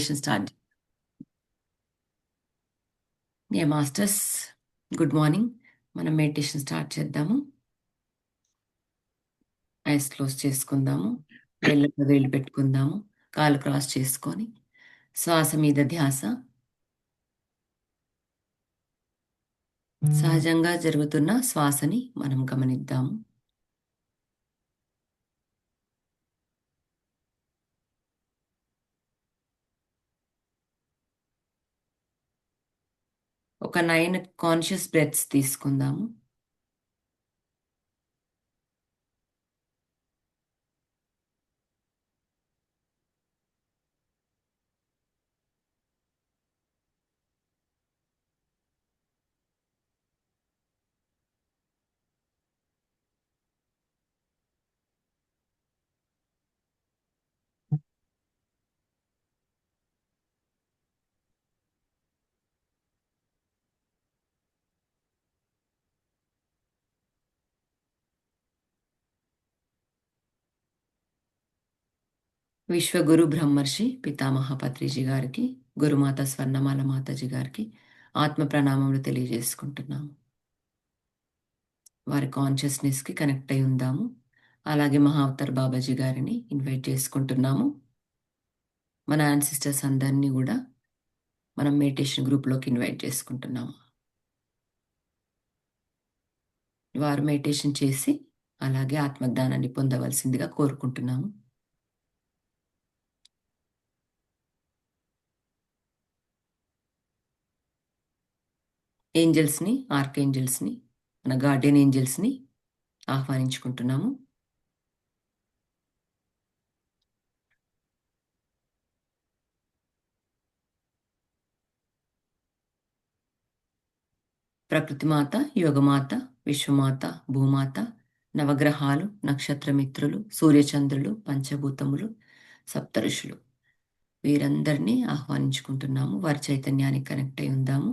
Meditation start. Masters, good morning. మనం meditation start చేద్దాము. Eyes close చేసుకుందాము. వేళ్ళలో వేళ్ళు పెట్టుకుందాము. కాలు క్రాస్ చేసుకొని శ్వాస మీద ధ్యాస. సహజంగా జరుగుతున్న శ్వాసని మనం గమనిద్దాము. ఒక 9 కాన్షియస్ బ్రెత్స్ తీసుకుందాము. విశ్వగురు బ్రహ్మర్షి పితామహ పత్రిజీ గారికి, గురుమాత స్వర్ణమాల మాతాజీ గారికి ఆత్మ ప్రణామములు తెలియజేసుకుంటున్నాము. వారి కాన్షియస్నెస్కి కనెక్ట్ అయి ఉందాము. అలాగే మహావతార్ బాబాజీ గారిని ఇన్వైట్ చేసుకుంటున్నాము. మన యాన్సిస్టర్స్ అందరినీ కూడా మనం మెడిటేషన్ గ్రూప్లోకి ఇన్వైట్ చేసుకుంటున్నాము. వారు మెడిటేషన్ చేసి అలాగే ఆత్మజ్ఞానాన్ని పొందవలసిందిగా కోరుకుంటున్నాము. ఏంజల్స్ని, ఆర్కేంజల్స్ని, మన గార్డియన్ ఏంజల్స్ని ఆహ్వానించుకుంటున్నాము. ప్రకృతిమాత, యోగమాత, విశ్వమాత, భూమాత, నవగ్రహాలు, నక్షత్రమిత్రులు, సూర్యచంద్రులు, పంచభూతములు, సప్తఋషులు వీరందరినీ ఆహ్వానించుకుంటున్నాము. వారి చైతన్యానికి కనెక్ట్ అయి ఉందాము.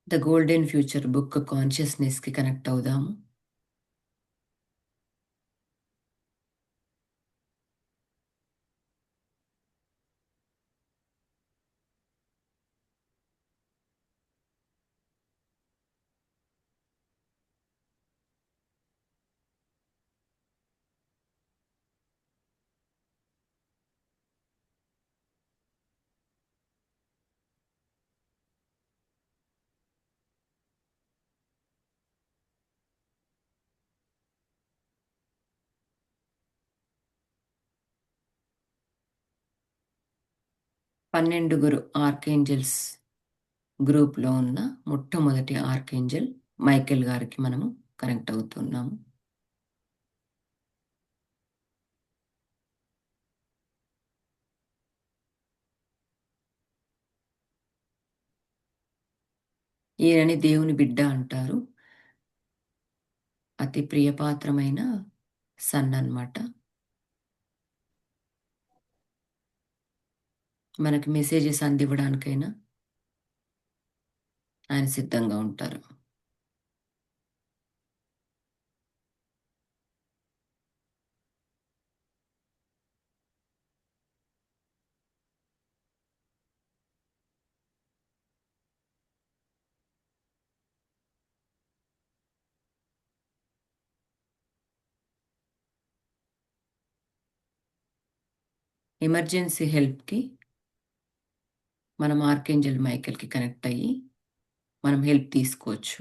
ద గోల్డెన్ ఫ్యూచర్ బుక్ కాన్షియస్నెస్కి కనెక్ట్ అవుదాము. పన్నెండుగురు ఆర్కేంజల్స్ గ్రూప్లో ఉన్న మొట్టమొదటి ఆర్కేంజల్ మైకేల్ గారికి మనము కనెక్ట్ అవుతున్నాము. ఈయనని దేవుని బిడ్డ అంటారు. అతి ప్రియపాత్రమైన సన్ అన్నమాట. మనకి మెసేజెస్ అందివ్వడానికైనా ఆయన సిద్ధంగా ఉంటారు. ఎమర్జెన్సీ హెల్ప్‌కి మనం ఆర్కేంజెల్ మైకేల్‌కి కనెక్ట్ అయ్యి మనం హెల్ప్ తీసుకోవచ్చు.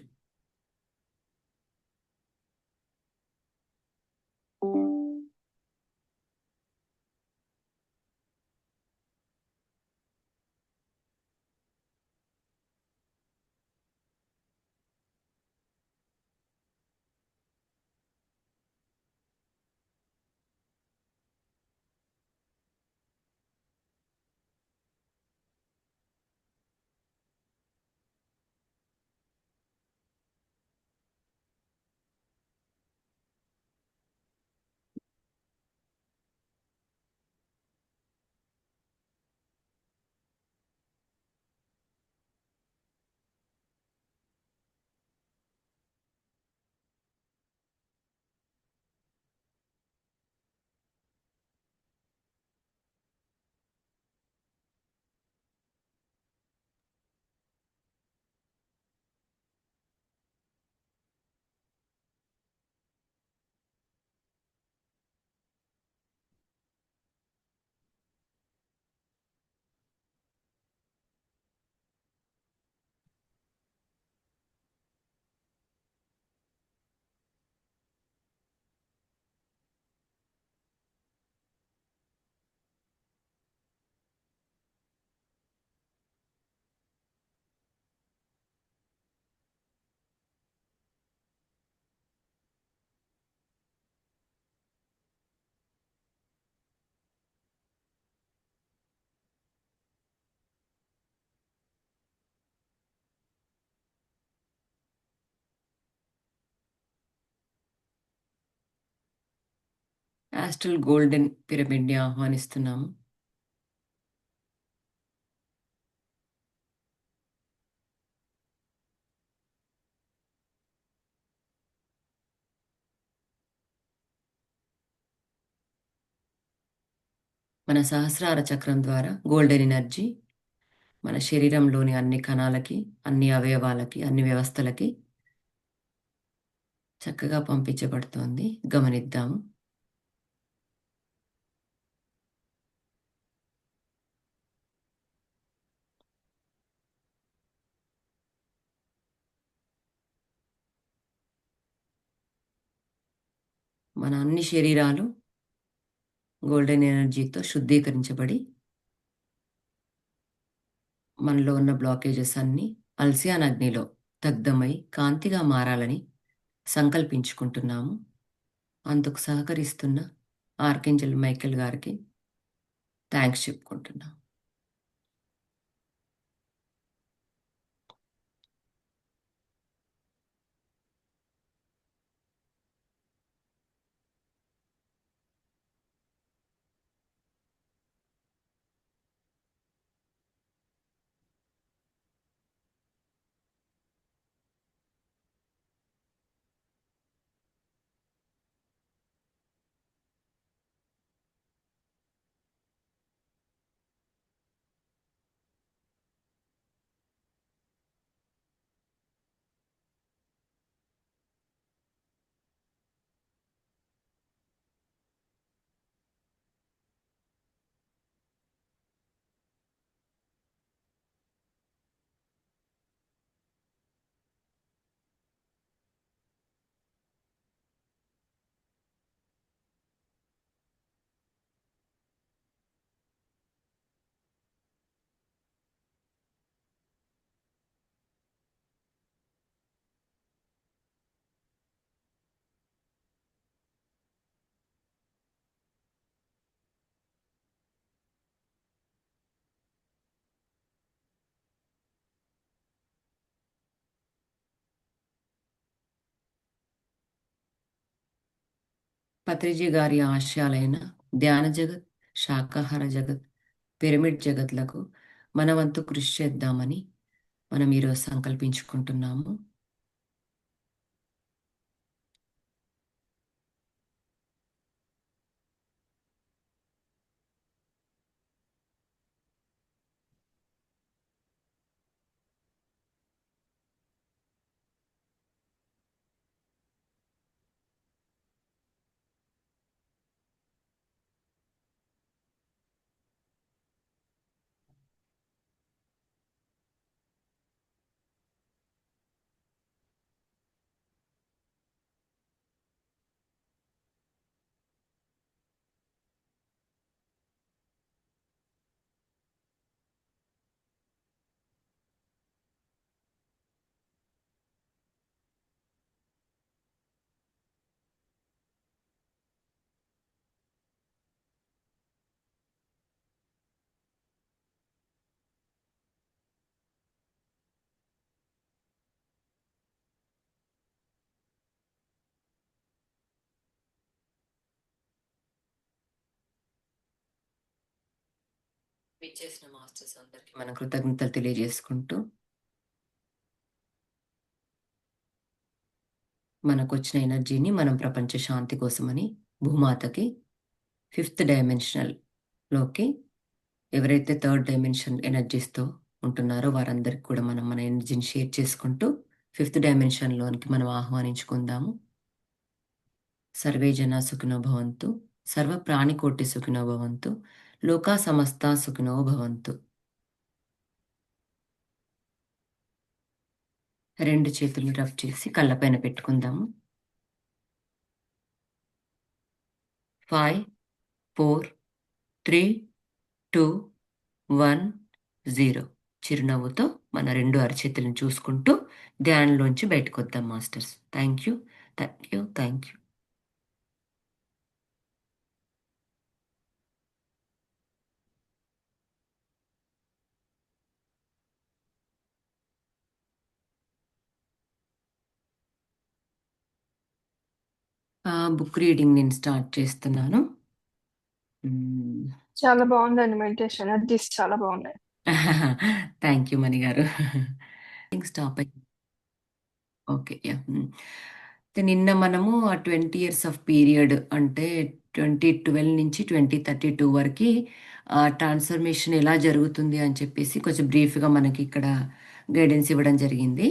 యాస్ట్రల్ గోల్డెన్ పిరమిడ్‌ని ఆహ్వానిస్తున్నాము. మన సహస్రార చక్రం ద్వారా గోల్డెన్ ఎనర్జీ మన శరీరంలోని అన్ని కణాలకి, అన్ని అవయవాలకి, అన్ని వ్యవస్థలకి చక్కగా పంపించబడుతోంది. గమనిద్దాము. మన అన్ని శరీరాలు గోల్డెన్ ఎనర్జీతో శుద్ధీకరించబడి, మనలో ఉన్న బ్లాకేజెస్ అన్నీ అల్సియాన్ అగ్నిలో దగ్ధమై కాంతిగా మారాలని సంకల్పించుకుంటున్నాము. అందుకు సహకరిస్తున్న ఆర్కేంజెల్ మైకేల్ గారికి థాంక్స్ చెప్పుకుంటున్నాం. పత్రిజీ గారి ఆశయాలైన ధ్యాన జగత్, శాకాహార జగత్, పిరమిడ్ జగత్లకు మన వంతు కృషి చేద్దామని మనం ఈరోజు సంకల్పించుకుంటున్నాము. ఇచ్చేసిన మాస్టర్స్ అందరికి మన కృతజ్ఞతలు తెలియజేసుకుంటూ మనకొచ్చిన ఎనర్జీని మనం ప్రపంచ శాంతి కోసమని భూమాతకి ఫిఫ్త్ డైమెన్షనల్లోకి ఎవరైతే థర్డ్ డైమెన్షన్ ఎనర్జీస్తో ఉంటున్నారో వారందరికి కూడా మనం మన ఎనర్జీని షేర్ చేసుకుంటూ ఫిఫ్త్ డైమెన్షన్లోనికి మనం ఆహ్వానించుకుందాము. సర్వే జన సుఖినో భవంతు, సర్వ ప్రాణికోటి సుఖినో భవంతు, లోకా సమస్త సుఖినో భవంతు. రెండు చేతులు రబ్ చేసి కళ్ళపైన పెట్టుకుందాము. 5, 4, 3, 2, 1, 0. చిరునవ్వుతో మన రెండు అరచేతులను చూసుకుంటూ ధ్యానంలోంచి బయటకు వద్దాం masters. Thank you, thank you, thank you. Book reading నేను స్టార్ట్ చేస్తున్నాను. చాలా బాగుందండి మెడిటేషన్. ఎనర్జీస్ చాలా బాగున్నాయి. థ్యాంక్ యూ మణి గారు. స్టాప్ అయ్యి ఓకే. నిన్న మనము ఆ 20 ఇయర్స్ ఆఫ్ పీరియడ్ అంటే 2012 నుంచి 2032 వరకు ట్రాన్స్ఫర్మేషన్ ఎలా జరుగుతుంది అని చెప్పేసి కొంచెం బ్రీఫ్గా మనకి ఇక్కడ గైడెన్స్ ఇవ్వడం జరిగింది.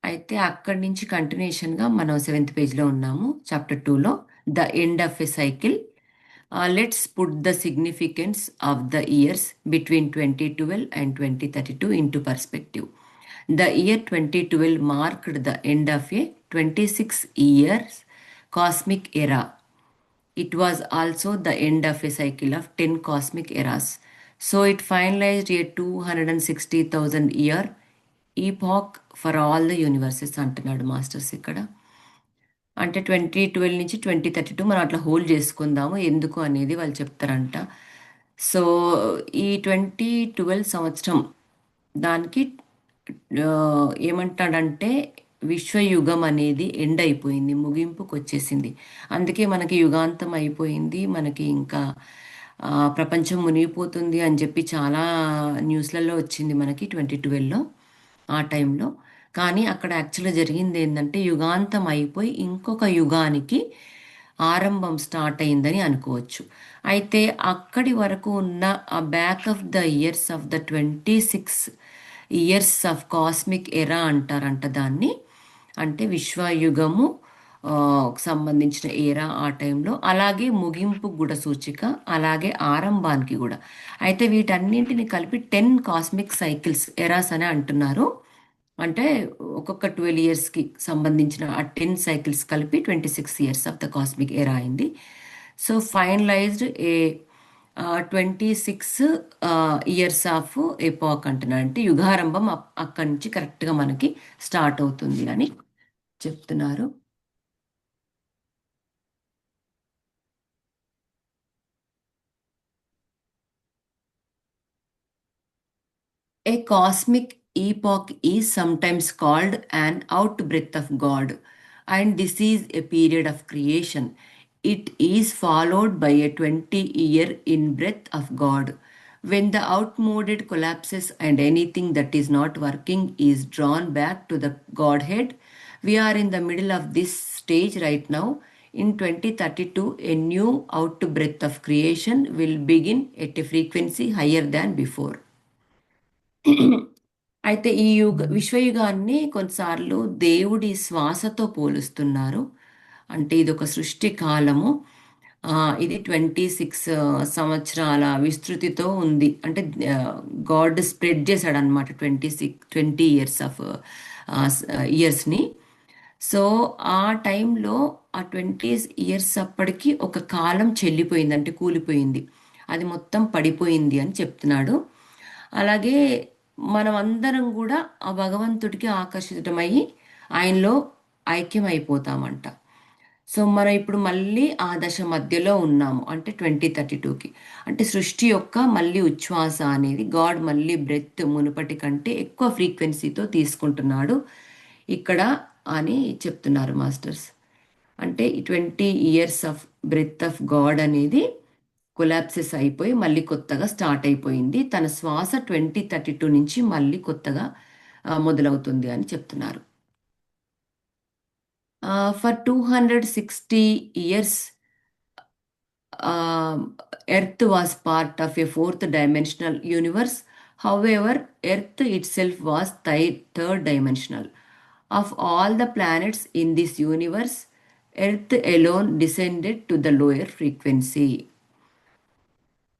అయితే అక్కడి నుంచి కంటిన్యూషన్గా మనం 7th పేజ్లో ఉన్నాము, చాప్టర్ 2లో the end of a cycle. Let's put the significance of the years between 2012 and 2032 into perspective. The year 2012 marked the end of a 26 years cosmic era. It was also the end of a cycle of 10 cosmic eras. So it finalized a 260,000 year epoch for all the universes అంటున్నాడు masters ఇక్కడ. అంటే 2012 నుంచి 2032 మనం అట్లా hold చేసుకుందాము, ఎందుకు అనేది వాళ్ళు చెప్తారంట. సో ఈ 2012 సంవత్సరం దానికి ఏమంటాడంటే విశ్వయుగం అనేది ఎండ్ అయిపోయింది, ముగింపుకు వచ్చేసింది. అందుకే మనకి యుగాంతం అయిపోయింది, మనకి ఇంకా ప్రపంచం మునిగిపోతుంది అని చెప్పి చాలా న్యూస్లలో వచ్చింది మనకి 2012లో ఆ టైంలో. కానీ అక్కడ యాక్చువల్గా జరిగింది ఏంటంటే యుగాంతం అయిపోయి ఇంకొక యుగానికి ఆరంభం స్టార్ట్ అయిందని అనుకోవచ్చు. అయితే అక్కడి వరకు ఉన్న ఆ back of the years of the 26 years of cosmic ఎరా అంటారంట దాన్ని. అంటే విశ్వయుగము సంబంధించిన ఏరా ఆ టైంలో, అలాగే ముగింపు కూడా సూచిక, అలాగే ఆరంభానికి కూడా. అయితే వీటన్నింటిని కలిపి 10 కాస్మిక్ సైకిల్స్ ఎరాస్ అని అంటున్నారు. అంటే ఒక్కొక్క 12 ఇయర్స్కి సంబంధించిన ఆ 10 సైకిల్స్ కలిపి 26 years of the cosmic era అయింది. So finalized a 26 years of epoch అంటున్నాడు. అంటే యుగారంభం అక్కడి నుంచి కరెక్ట్గా మనకి స్టార్ట్ అవుతుంది అని చెప్తున్నారు. A cosmic epoch is sometimes called an outbreath of God, and this is a period of creation. It is followed by a 20-year in-breath of God. When the outmoded collapses and anything that is not working is drawn back to the Godhead, we are in the middle of this stage right now. In 2032, a new outbreath of creation will begin at a frequency higher than before. అయితే ఈ విశ్వయుగాన్ని కొన్నిసార్లు దేవుడి శ్వాసతో పోలుస్తున్నారు. అంటే ఇది ఒక సృష్టి కాలము. ఇది 26 సంవత్సరాల విస్తృతితో ఉంది. అంటే గాడ్ స్ప్రెడ్ చేశాడు అనమాట 20 ఇయర్స్ ఆఫ్ ఇయర్స్ని. సో ఆ టైంలో ఆ 20 ఇయర్స్ అప్పటికి ఒక కాలం చెల్లిపోయింది, అంటే కూలిపోయింది, అది మొత్తం పడిపోయింది అని చెప్తున్నాడు. అలాగే మనం అందరం కూడా ఆ భగవంతుడికి ఆకర్షితమయ్యి ఆయనలో ఐక్యమైపోతామంట. సో మనం ఇప్పుడు మళ్ళీ ఆ దశ మధ్యలో ఉన్నాము, అంటే 2032కి. అంటే సృష్టి యొక్క మళ్ళీ ఉచ్ఛ్వాస అనేది గాడ్ మళ్ళీ బ్రెత్ మునుపటి కంటే ఎక్కువ ఫ్రీక్వెన్సీతో తీసుకుంటున్నాడు ఇక్కడ అని చెప్తున్నారు మాస్టర్స్. అంటే 20 years of breath of God అనేది కొలాప్సెస్ అయిపోయి మళ్ళీ కొత్తగా స్టార్ట్ అయిపోయింది. తన శ్వాస 2032 నుంచి మళ్ళీ కొత్తగా మొదలవుతుంది అని చెప్తున్నారు. For 260 years, Earth was part of a fourth dimensional universe. However, Earth itself was third dimensional. Of all the planets in this universe, Earth alone descended to the lower frequency.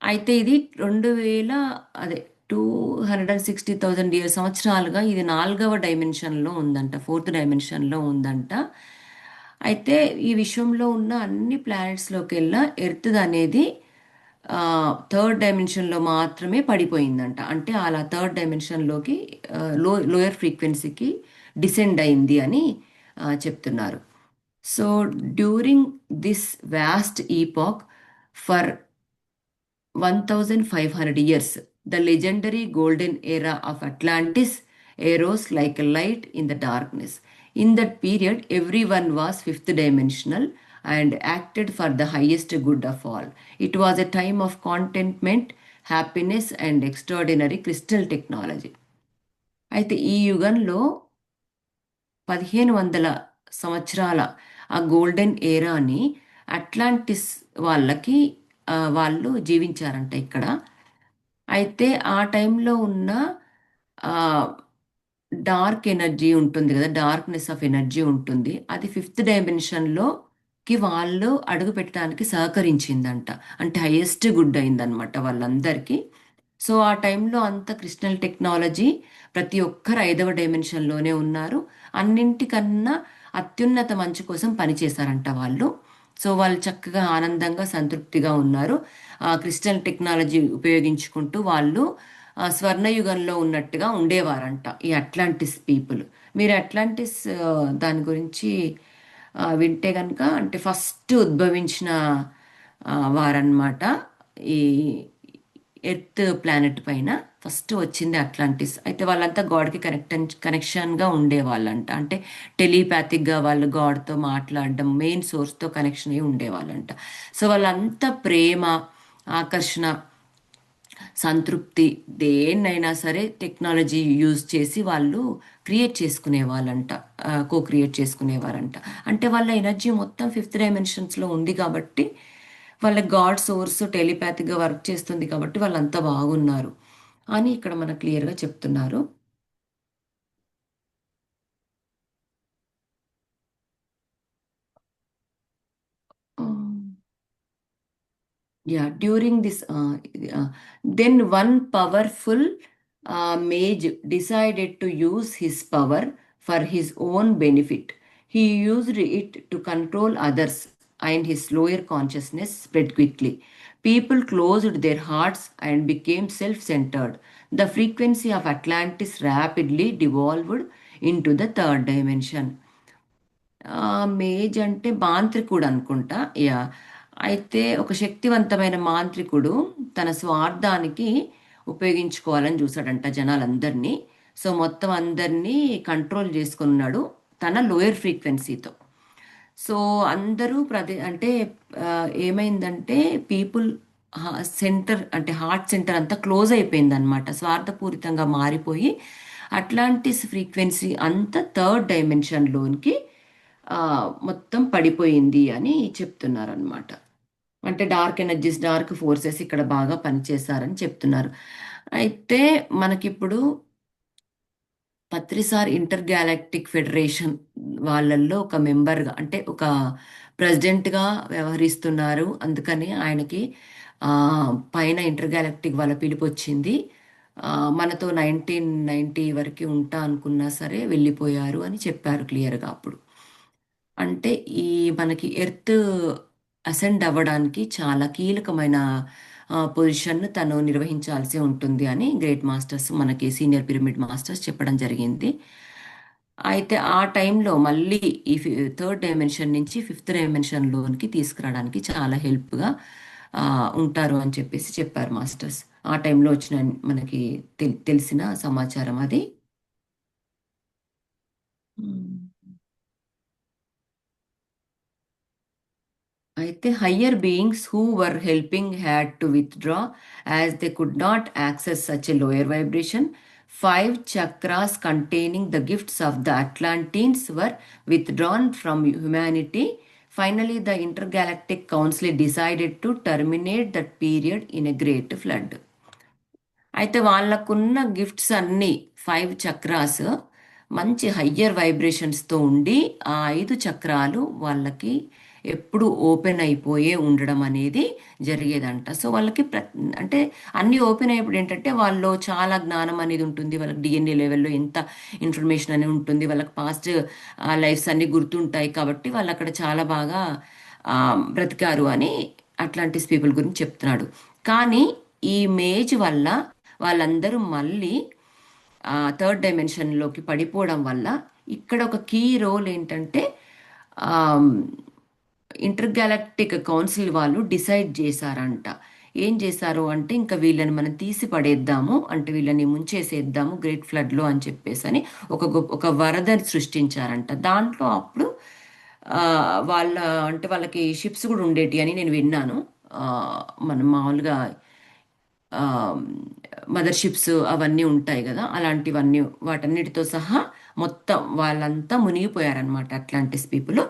అయితే ఇది 2000 అదే 260,000 సంవత్సరాలుగా ఇది 4వ డైమెన్షన్లో ఉందంట, 4th డైమెన్షన్లో ఉందంట. అయితే ఈ విశ్వంలో ఉన్న అన్ని ప్లానెట్స్లోకెల్లా ఎర్త్ అనేది థర్డ్ డైమెన్షన్లో మాత్రమే పడిపోయిందంట. అంటే అలా థర్డ్ డైమెన్షన్లోకి లోయర్ ఫ్రీక్వెన్సీకి డిసెండ్ అయింది అని చెప్తున్నారు. So during this vast epoch for 1,500 years, the legendary golden era of Atlantis arose like a light in the darkness. In that period, everyone was fifth dimensional and acted for the highest good of all. It was a time of contentment, happiness, and extraordinary crystal technology. అయితే ఈ యుగంలో 1500 సంవత్సరాల ఆ golden ఏరాని Atlantis వాళ్ళకి వాళ్ళు జీవించారంట ఇక్కడ. అయితే ఆ టైంలో ఉన్న డార్క్ ఎనర్జీ ఉంటుంది కదా, డార్క్నెస్ ఆఫ్ ఎనర్జీ ఉంటుంది, అది ఫిఫ్త్ డైమెన్షన్లోకి వాళ్ళు అడుగు పెట్టడానికి సహకరించిందంట. అంటే హైయెస్ట్ గుడ్ అయిందనమాట వాళ్ళందరికీ. సో ఆ టైంలో అంత క్రిస్టల్ టెక్నాలజీ, ప్రతి ఒక్కరు 5వ డైమెన్షన్లోనే ఉన్నారు. అన్నింటికన్నా అత్యున్నత మంచు కోసం పనిచేశారంట వాళ్ళు. సో వాళ్ళు చక్కగా ఆనందంగా సంతృప్తిగా ఉన్నారు. ఆ క్రిస్టల్ టెక్నాలజీ ఉపయోగించుకుంటూ వాళ్ళు స్వర్ణయుగంలో ఉన్నట్టుగా ఉండేవారంట ఈ అట్లాంటిస్ పీపుల్. మీరు అట్లాంటిస్ దాని గురించి వింటే కనుక, అంటే ఫస్ట్ ఉద్భవించిన వారన్నమాట ఈ ఎర్త్ ప్లానెట్ పైన ఫస్ట్ వచ్చింది అట్లాంటిస్. అయితే వాళ్ళంతా గాడ్కి కనెక్షన్గా ఉండేవాళ్ళంట. అంటే టెలిపాతిక్గా వాళ్ళు గాడ్తో మాట్లాడడం, మెయిన్ సోర్స్తో కనెక్షన్ అయ్యి ఉండేవాళ్ళంట. సో వాళ్ళంతా ప్రేమ, ఆకర్షణ, సంతృప్తి, దేన్నైనా సరే టెక్నాలజీ యూజ్ చేసి వాళ్ళు క్రియేట్ చేసుకునే వాళ్ళంట, క్రియేట్ చేసుకునేవారంట. అంటే వాళ్ళ ఎనర్జీ మొత్తం ఫిఫ్త్ డైమెన్షన్స్లో ఉంది కాబట్టి, వాళ్ళ గాడ్ సోర్స్ టెలిపాతిక్గా వర్క్ చేస్తుంది కాబట్టి వాళ్ళంతా బాగున్నారు అని ఇక్కడ మనకు క్లియర్గా చెప్తున్నారు. Yeah, during this, then one powerful mage decided to use his power for his own benefit. He used it to control others, and his lower consciousness spread quickly. People closed their hearts and became self centered. The frequency of Atlantis rapidly devolved into the third dimension. Mage అంటే మాంత్రికుడు అనుకుంటా. Yeah, అయితే ఒక శక్తివంతమైన మాంత్రికుడు తన స్వార్థానికి ఉపయోగించుకోవాలని చూశాడంట జనాలందరినీ. సో మొత్తం అందరినీ కంట్రోల్ చేసుకున్నాడు తన లోయర్ ఫ్రీక్వెన్సీతో. సో అందరూ అంటే ఏమైందంటే పీపుల్ సెంటర్, అంటే హార్ట్ సెంటర్ అంతా క్లోజ్ అయిపోయిందనమాట, స్వార్థపూరితంగా మారిపోయి అట్లాంటిస్ ఫ్రీక్వెన్సీ అంతా థర్డ్ డైమెన్షన్లోనికి మొత్తం పడిపోయింది అని చెప్తున్నారనమాట. అంటే డార్క్ ఎనర్జీస్, డార్క్ ఫోర్సెస్ ఇక్కడ బాగా పనిచేశారని చెప్తున్నారు. అయితే మనకిప్పుడు పత్రిసార్ ఇంటర్ గ్యాలక్టిక్ ఫెడరేషన్ వాళ్ళల్లో ఒక మెంబర్గా, అంటే ఒక ప్రెసిడెంట్గా వ్యవహరిస్తున్నారు. అందుకని ఆయనకి పైన ఇంటర్ గ్యాలక్టిక్ వాళ్ళ పిలుపు వచ్చింది. మనతో 1990 వరకు ఉంటా అనుకున్నా సరే వెళ్ళిపోయారు అని చెప్పారు క్లియర్గా అప్పుడు. అంటే ఈ మనకి ఎర్త్ అసెండ్ అవ్వడానికి చాలా కీలకమైన పొజిషన్ తను నిర్వహించాల్సి ఉంటుంది అని గ్రేట్ మాస్టర్స్, మనకి సీనియర్ పిరమిడ్ మాస్టర్స్ చెప్పడం జరిగింది. అయితే ఆ టైంలో మళ్ళీ ఈ థర్డ్ డైమెన్షన్ నుంచి ఫిఫ్త్ డైమెన్షన్లోనికి తీసుకురావడానికి చాలా హెల్ప్గా ఉంటారు అని చెప్పేసి చెప్పారు మాస్టర్స్. ఆ టైంలో వచ్చిన మనకి తెలిసిన సమాచారం అది. అయితే higher beings who were helping had to withdraw as they could not access such a lower vibration. 5 chakras containing the gifts of the Atlanteans were withdrawn from humanity. Finally, the Intergalactic Council decided to terminate that period in a great flood. అయితే వాళ్ళకున్న gifts అన్నీ 5 chakras మంచి higher వైబ్రేషన్స్తో ఉండి ఆ 5 చక్రాలు వాళ్ళకి ఎప్పుడు open అయిపోయే ఉండడం అనేది జరిగేదంట. సో వాళ్ళకి అంటే అన్నీ ఓపెన్ అయినప్పుడు ఏంటంటే వాళ్ళు చాలా జ్ఞానం అనేది ఉంటుంది, వాళ్ళకి డిఎన్ఏ లెవెల్లో ఎంత ఇన్ఫర్మేషన్ అనేది ఉంటుంది, వాళ్ళకి పాస్ట్ లైఫ్స్ అన్నీ గుర్తుంటాయి, కాబట్టి వాళ్ళు అక్కడ చాలా బాగా బ్రతికారు అని అట్లాంటిస్ పీపుల్ గురించి చెప్తున్నాడు. కానీ ఈ మేజ్ వల్ల వాళ్ళందరూ మళ్ళీ థర్డ్ డైమెన్షన్లోకి పడిపోవడం వల్ల ఇక్కడ ఒక కీ రోల్ ఏంటంటే ఇంటర్గాలక్టిక్ కౌన్సిల్ వాళ్ళు డిసైడ్ చేశారంట. ఏం చేశారు అంటే ఇంకా వీళ్ళని మనం తీసి పడేద్దాము, అంటే వీళ్ళని ముంచేసేద్దాము గ్రేట్ ఫ్లడ్లో అని చెప్పేసి అని ఒక వరదని సృష్టించారంట. దాంట్లో అప్పుడు వాళ్ళ అంటే వాళ్ళకి షిప్స్ కూడా ఉండేటి అని నేను విన్నాను. మనం మామూలుగా మదర్షిప్స్ అవన్నీ ఉంటాయి కదా, అలాంటివన్నీ వాటన్నిటితో సహా మొత్తం వాళ్ళంతా మునిగిపోయారనమాట అట్లాంటిస్ పీపుల్.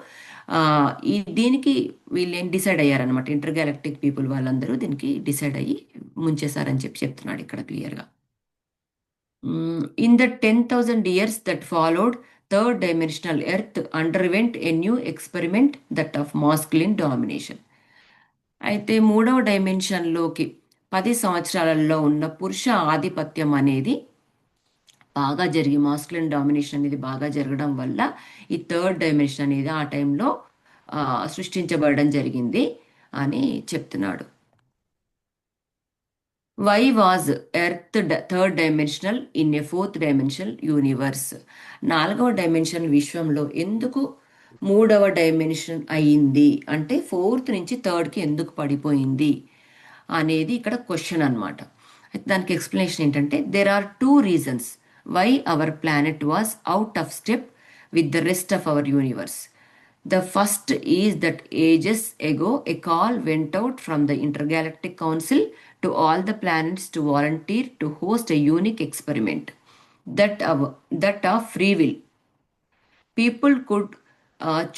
దీనికి వీళ్ళు ఏం డిసైడ్ అయ్యారనమాట, ఇంటర్ గ్యాలక్టిక్ పీపుల్ వాళ్ళందరూ దీనికి డిసైడ్ అయ్యి ముంచేశారని చెప్పి చెప్తున్నాడు ఇక్కడ క్లియర్గా. In the 10,000 years that followed, third dimensional earth underwent a new experiment, that of masculine domination. అయితే మూడవ డైమెన్షన్లోకి 10 సంవత్సరాలలో ఉన్న పురుష ఆధిపత్యం అనేది బాగా జరిగి మాస్కులిన్ డామినేషన్ అనేది బాగా జరగడం వల్ల ఈ థర్డ్ డైమెన్షన్ అనేది ఆ టైంలో సృష్టించబడడం జరిగింది అని చెప్తున్నాడు. Why was earth third dimensional in a fourth dimensional universe? 4వ డైమెన్షన్ విశ్వంలో ఎందుకు 3వ డైమెన్షన్ అయింది అంటే ఫోర్త్ నుంచి థర్డ్కి ఎందుకు పడిపోయింది అనేది ఇక్కడ క్వశ్చన్ అనమాట. అయితే దానికి ఎక్స్ప్లెనేషన్ ఏంటంటే there are 2 reasons why our planet was out of step with the rest of our universe. The first is that ages ago a call went out from the Intergalactic Council to all the planets to volunteer to host a unique experiment that of free will. People could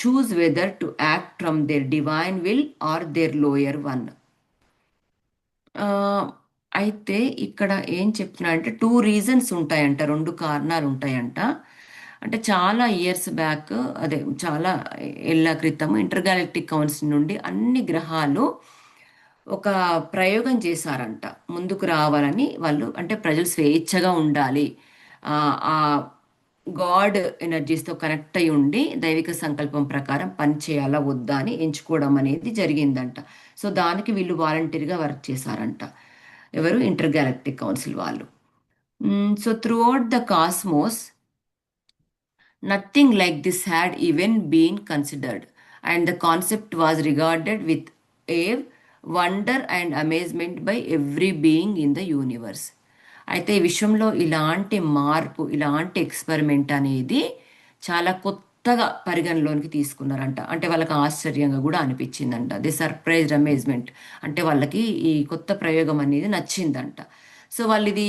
choose whether to act from their divine will or their lower one. అయితే ఇక్కడ ఏం చెప్తున్నా అంటే 2 reasons ఉంటాయంట, 2 కారణాలు ఉంటాయంట. అంటే చాలా ఇయర్స్ బ్యాక్, అదే చాలా ఏళ్ళ క్రితం ఇంటర్గాలక్టిక్ కౌన్సిల్ నుండి అన్ని గ్రహాలు ఒక ప్రయోగం చేశారంట ముందుకు రావాలని. వాళ్ళు అంటే ప్రజలు స్వేచ్ఛగా ఉండాలి, ఆ గాడ్ ఎనర్జీస్తో కనెక్ట్ అయి ఉండి దైవిక సంకల్పం ప్రకారం పని చేయాలా వద్దా అని ఎంచుకోవడం అనేది జరిగిందంట. సో దానికి వీళ్ళు వాలంటీర్గా వర్క్ చేశారంట. ఎవరు? ఇంటర్గాలక్టిక్ కౌన్సిల్ వాళ్ళు. So throughout the cosmos nothing like this had even been considered and the concept was regarded with a wonder and amazement by every being in the universe. అయితే ఈ విశ్వంలో ఇలాంటి మార్పు, ఇలాంటి experiment అనేది చాలా కొత్తగా పరిగణలోనికి తీసుకున్నారంట. అంటే వాళ్ళకి ఆశ్చర్యంగా కూడా అనిపించిందంట. ది సర్ప్రైజ్ అమేజ్మెంట్ అంటే వాళ్ళకి ఈ కొత్త ప్రయోగం అనేది నచ్చిందంట. సో వాళ్ళు ఇది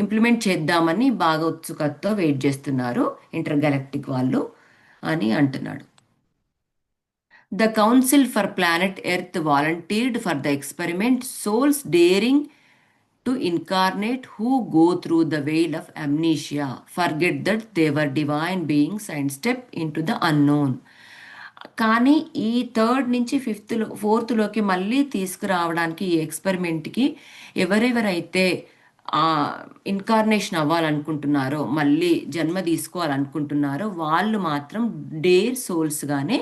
ఇంప్లిమెంట్ చేద్దామని బాగా ఉత్సుకతతో వెయిట్ చేస్తున్నారు ఇంటర్గాలక్టిక్ వాళ్ళు అని అంటున్నాడు. The Council for Planet Earth volunteered for the experiment souls daring to incarnate who go through the veil of amnesia, forget that they were divine beings and step into the unknown. కానీ ఈ third నుంచి ఫోర్త్లోకి మళ్ళీ తీసుకురావడానికి ఈ ఎక్స్పెరిమెంట్కి ఎవరెవరైతే incarnation అవ్వాలనుకుంటున్నారో, మళ్ళీ జన్మ తీసుకోవాలనుకుంటున్నారో వాళ్ళు మాత్రం డేర్ సోల్స్గానే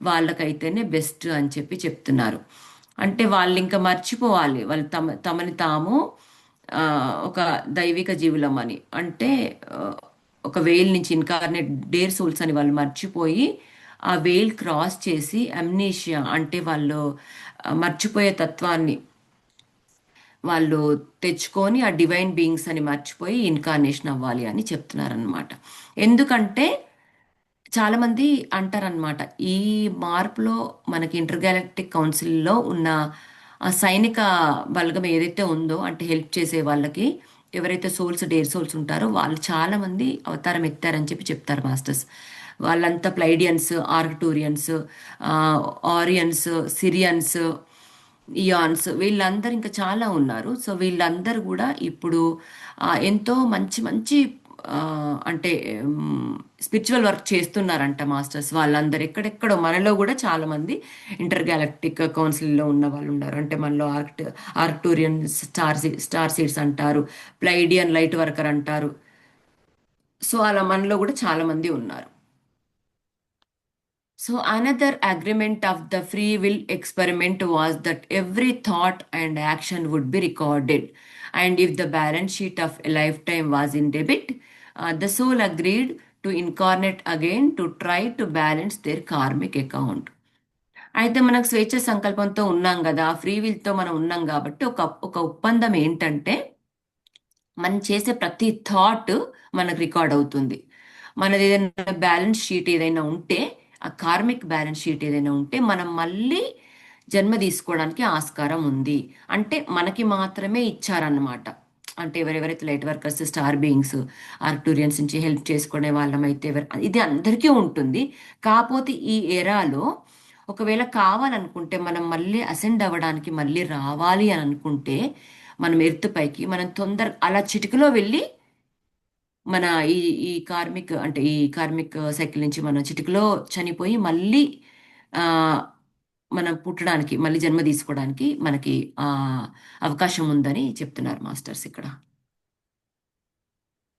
వాళ్ళకైతేనే బెస్ట్ అని చెప్పి చెప్తున్నారు. అంటే వాళ్ళు ఇంకా మర్చిపోవాలి వాళ్ళు తమని తాము ఒక దైవిక జీవులం అని. అంటే ఒక వేల్ నుంచి ఇన్కార్నేట్ డేర్ సోల్స్ అని వాళ్ళు మర్చిపోయి ఆ వేల్ క్రాస్ చేసి అమ్నీషియా అంటే వాళ్ళు మర్చిపోయే తత్వాన్ని వాళ్ళు తెచ్చుకొని ఆ డివైన్ బీయింగ్స్ అని మర్చిపోయి ఇన్కార్నేషన్ అవ్వాలి అని చెప్తున్నారనమాట. ఎందుకంటే చాలా మంది అంటారనమాట. ఈ మార్పులో మనకి ఇంటర్గాలక్టిక్ కౌన్సిల్లో ఉన్న ఆ సైనిక బలగం ఏదైతే ఉందో, అంటే హెల్ప్ చేసే వాళ్ళకి, ఎవరైతే సోల్స్ డేర్ సోల్స్ ఉంటారో వాళ్ళు చాలా మంది అవతారం ఎత్తారని చెప్పి చెప్తారు మాస్టర్స్. వాళ్ళంతా ప్లైడియన్స్, ఆర్క్టూరియన్స్, ఆ, ఆరియన్స్, సిరియన్స్, ఇయాన్స్, వీళ్ళందరూ ఇంకా చాలా ఉన్నారు. సో వీళ్ళందరూ కూడా ఇప్పుడు ఎంతో మంచి మంచి ఆ, అంటే స్పిరిచువల్ వర్క్ చేస్తున్నారంట మాస్టర్స్. వాళ్ళందరూ ఎక్కడెక్కడో మనలో కూడా చాలా మంది ఇంటర్ గ్యాలక్టిక్ కౌన్సిల్లో ఉన్న వాళ్ళు ఉన్నారు. అంటే మనలో ఆర్క్టూరియన్ స్టార్ సీడ్స్ అంటారు, ప్లైడియన్ లైట్ వర్కర్ అంటారు. సో అలా మనలో కూడా చాలా మంది ఉన్నారు. So, another agreement of the free will experiment was that every thought and action would be recorded. And if the balance sheet of a lifetime was in debit, the soul agreed to incarnate again to try to balance their karmic account. అయితే మనకు స్వేచ్ఛ సంకల్పంతో ఉన్నాం కదా, free విల్తో మనం ఉన్నాం కాబట్టి ఒక ఒక ఒప్పందం ఏంటంటే, మనం చేసే ప్రతి థాట్ మనకు రికార్డ్ అవుతుంది. మనది ఏదైనా బ్యాలెన్స్ షీట్ ఏదైనా ఉంటే, ఆ కార్మిక్ బ్యాలెన్స్ షీట్ ఏదైనా ఉంటే మనం మళ్ళీ జన్మ తీసుకోవడానికి ఆస్కారం ఉంది. అంటే మనకి మాత్రమే ఇచ్చారన్నమాట. అంటే ఎవరెవరైతే లైట్ వర్కర్స్, స్టార్ బీయింగ్స్, ఆర్క్టూరియన్స్ నుంచి హెల్ప్ చేసుకునే వాళ్ళమైతే ఇది అందరికీ ఉంటుంది. కాకపోతే ఈ ఎరాలో ఒకవేళ కావాలనుకుంటే, మనం మళ్ళీ అసెండ్ అవ్వడానికి మళ్ళీ రావాలి అని అనుకుంటే, మనం ఎర్త్ పైకి మనం తొందర అలా చిటికలో వెళ్ళి మన ఈ ఈ కార్మిక్ అంటే ఈ కార్మిక్ సైకిల్ నుంచి మనం చిటికలో చనిపోయి మళ్ళీ ఆ మనం పుట్టడానికి, మళ్ళీ జన్మ తీసుకోవడానికి మనకి ఆ అవకాశం ఉందని చెప్తున్నారు మాస్టర్స్ ఇక్కడ.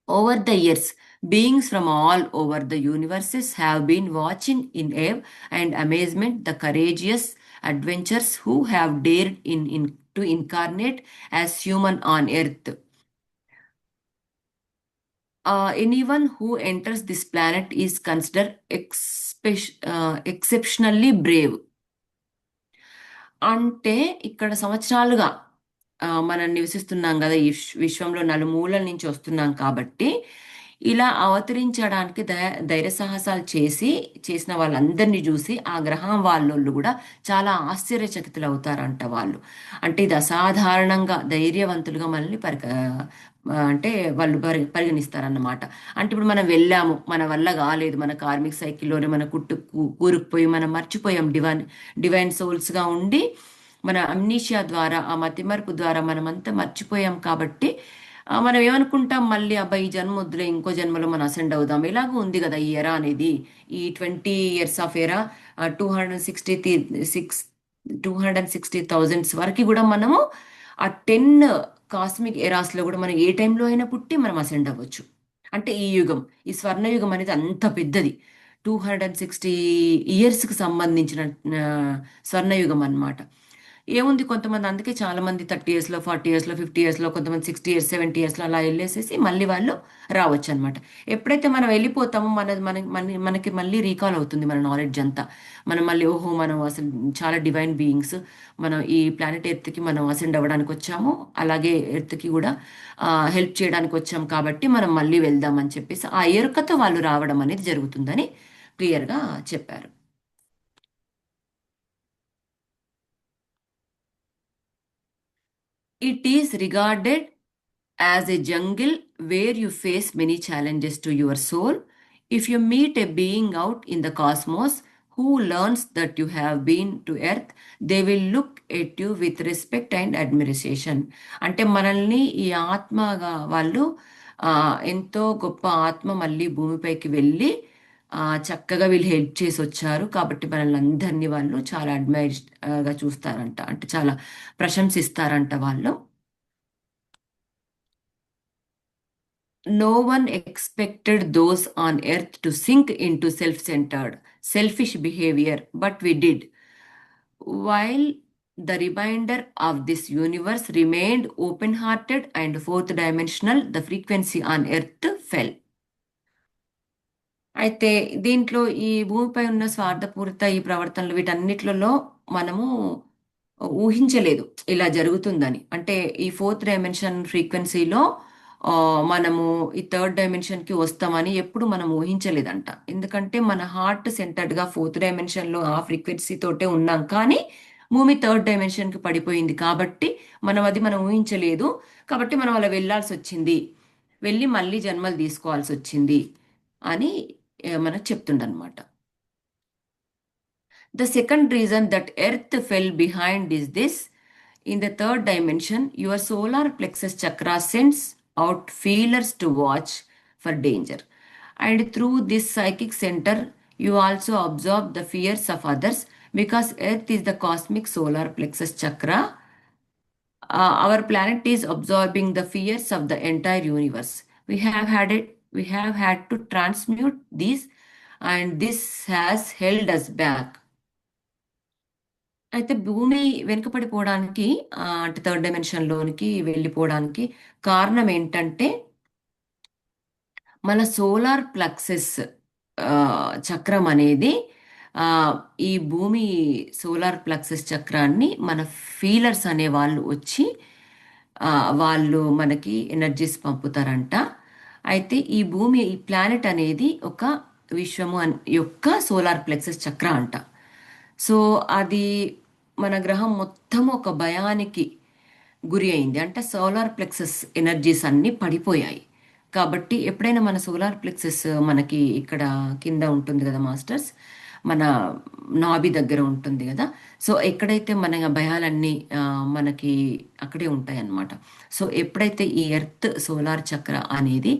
Over the years, beings from all over the universes have been watching in awe and amazement the courageous adventurers who have dared to incarnate as human on earth. Anyone who enters this planet is considered exceptionally brave. అంటే ఇక్కడ సంవత్సరాలుగా మనం నివసిస్తున్నాం కదా ఈ విశ్వంలో నలుమూలల నుంచి వస్తున్నాం కాబట్టి, ఇలా అవతరించడానికి ధైర్య సాహసాలు చేసిన వాళ్ళందరినీ చూసి ఆ గ్రహం వాళ్ళోళ్ళు కూడా చాలా ఆశ్చర్యచకితులు అవుతారంట వాళ్ళు. అంటే ఇది అసాధారణంగా ధైర్యవంతులుగా మనల్ని అంటే వాళ్ళు పరిగణిస్తారన్నమాట. అంటే ఇప్పుడు మనం వెళ్ళాము, మన వల్ల కాలేదు, మన కార్మిక్ సైకిల్లోనే మన కూరుకుపోయి మనం మర్చిపోయాం, డివైన్ సోల్స్గా ఉండి మన అమ్నీషియా ద్వారా, ఆ మతిమరుపు ద్వారా మనమంతా మర్చిపోయాం కాబట్టి మనం ఏమనుకుంటాం, మళ్ళీ అబ్బాయి ఈ జన్మ వద్దులే, ఇంకో జన్మలో మనం అసెండ్ అవుదాం. ఎలాగో ఉంది కదా ఈ ఎరా అనేది, ఈ 20 years ఆఫ్ ఎరా, 260,000 వరకు కూడా మనము ఆ 10 కాస్మిక్ ఎరాస్లో కూడా మనం ఏ టైంలో అయినా పుట్టి మనం అసెండ్ అవ్వచ్చు. అంటే ఈ యుగం, ఈ స్వర్ణయుగం అనేది అంత పెద్దది. 260 yearsకి సంబంధించిన స్వర్ణయుగం అన్నమాట. ఏముంది, కొంతమంది అందుకే చాలా మంది 30 yearsలో, 40 yearsలో, 50 yearsలో, కొంతమంది 60 years, 70 yearsలో అలా వెళ్ళేసేసి మళ్ళీ వాళ్ళు రావచ్చు అనమాట. ఎప్పుడైతే మనం వెళ్ళిపోతామో మనకి మళ్ళీ రీకాల్ అవుతుంది మన నాలెడ్జ్ అంతా. మనం మళ్ళీ ఓహో మనం అసలు చాలా డివైన్ బీయింగ్స్, మనం ఈ ప్లానెట్ ఎర్త్కి మనం అసెండ్ అవ్వడానికి వచ్చాము, అలాగే ఎర్త్కి కూడా హెల్ప్ చేయడానికి వచ్చాం కాబట్టి మనం మళ్ళీ వెళ్దామని చెప్పేసి ఆ ఎరుకతో వాళ్ళు రావడం అనేది జరుగుతుందని క్లియర్గా చెప్పారు. It is regarded as a jungle where you face many challenges to your soul. If you meet a being out in the cosmos who learns that you have been to earth, they will look at you with respect and admiration. అంటే మనల్ని ఈ ఆత్మగా వాళ్ళు ఎంతో గొప్ప ఆత్మ మళ్ళీ భూమిపైకి వెళ్ళి చక్కగా వీళ్ళు హెల్ప్ చేసి వచ్చారు కాబట్టి మనల్ని అందరినీ వాళ్ళు చాలా గా చూస్తారంట, అంటే చాలా ప్రశంసిస్తారంట వాళ్ళు. No one expected those on earth to sink into self-centered, selfish behavior, but we did. While the remainder of this universe remained open-hearted and fourth dimensional, the frequency on earth fell. అయితే దీంట్లో ఈ భూమిపై ఉన్న స్వార్థపూరిత ఈ ప్రవర్తనలు వీటన్నిటిలో మనము ఊహించలేదు ఇలా జరుగుతుందని. అంటే ఈ 4th dimension ఫ్రీక్వెన్సీలో ఆ, మనము ఈ థర్డ్ డైమెన్షన్కి వస్తామని ఎప్పుడు మనం ఊహించలేదంట. ఎందుకంటే మన హార్ట్ సెంటర్డ్గా ఫోర్త్ డైమెన్షన్లో ఆ ఫ్రీక్వెన్సీ తోటే ఉన్నాం, కానీ భూమి థర్డ్ డైమెన్షన్కి పడిపోయింది కాబట్టి మనం ఊహించలేదు. కాబట్టి మనం అలా వెళ్ళాల్సి వచ్చింది, వెళ్ళి మళ్ళీ జన్మలు తీసుకోవాల్సి వచ్చింది అని మనకు చెప్తుండనమాట. The second reason that Earth fell behind is this. In the third dimension, your solar plexus chakra sends out feelers to watch for danger. And through this psychic center, you also absorb the fears of others because Earth is the cosmic solar plexus chakra. Our planet is absorbing the fears of the entire universe. We have had to transmute these, and this has held us back. అయితే భూమి వెనుకపడిపోవడానికి అంటే third డైమెన్షన్‌లోనికి వెళ్ళిపోవడానికి కారణం ఏంటంటే, మన solar plexus చక్రం అనేది ఆహ్, ఈ భూమి సోలార్ ప్లెక్సస్ చక్రాన్ని మన ఫీలర్స్ అనే వాళ్ళు వచ్చి వాళ్ళు మనకి ఎనర్జీస్ పంపుతారంట. అయితే ఈ భూమి ఈ ప్లానెట్ అనేది ఒక విశ్వము యొక్క సోలార్ ప్లెక్సస్ చక్ర అంట. సో అది మన గ్రహం మొత్తం ఒక భయానికి గురి అయింది. అంటే సోలార్ ప్లెక్సస్ ఎనర్జీస్ అన్నీ పడిపోయాయి. కాబట్టి ఎప్పుడైనా మన సోలార్ ప్లెక్సస్ మనకి ఇక్కడ కింద ఉంటుంది కదా మాస్టర్స్, మన నాభి దగ్గర ఉంటుంది కదా. సో ఎక్కడైతే మన భయాలన్నీ మనకి అక్కడే ఉంటాయి అన్నమాట. సో ఎప్పుడైతే ఈ ఎర్త్ సోలార్ చక్ర అనేది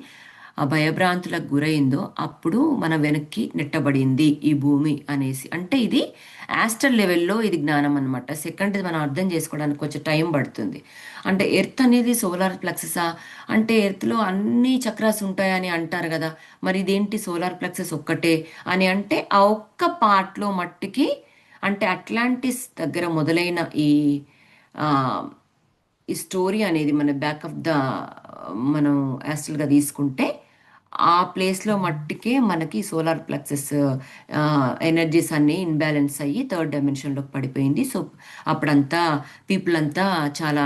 ఆ భయభ్రాంతులకు గురైందో అప్పుడు మన వెనక్కి నెట్టబడింది ఈ భూమి అనేసి. అంటే ఇది యాస్ట్రల్ లెవెల్లో ఇది జ్ఞానం అనమాట. సెకండ్ మనం అర్థం చేసుకోవడానికి కొంచెం టైం పడుతుంది. అంటే ఎర్త్ అనేది సోలార్ ప్లెక్సెసా అంటే ఎర్త్లో అన్ని చక్రాస్ ఉంటాయని అంటారు కదా, మరి ఇదేంటి సోలార్ ప్లెక్సెస్ ఒక్కటే అని అంటే ఆ ఒక్క పార్ట్లో మట్టికి, అంటే అట్లాంటిస్ దగ్గర మొదలైన ఈ ఆ, ఈ స్టోరీ అనేది మన బ్యాక్ ఆఫ్ ద మనం యాస్ట్రల్గా తీసుకుంటే ఆ ప్లేస్లో మట్టికే మనకి సోలార్ ప్లెక్సెస్ ఎనర్జీస్ అన్నీ ఇన్బ్యాలెన్స్ అయ్యి థర్డ్ డైమెన్షన్లోకి పడిపోయింది. సో అప్పుడంతా పీపుల్ అంతా చాలా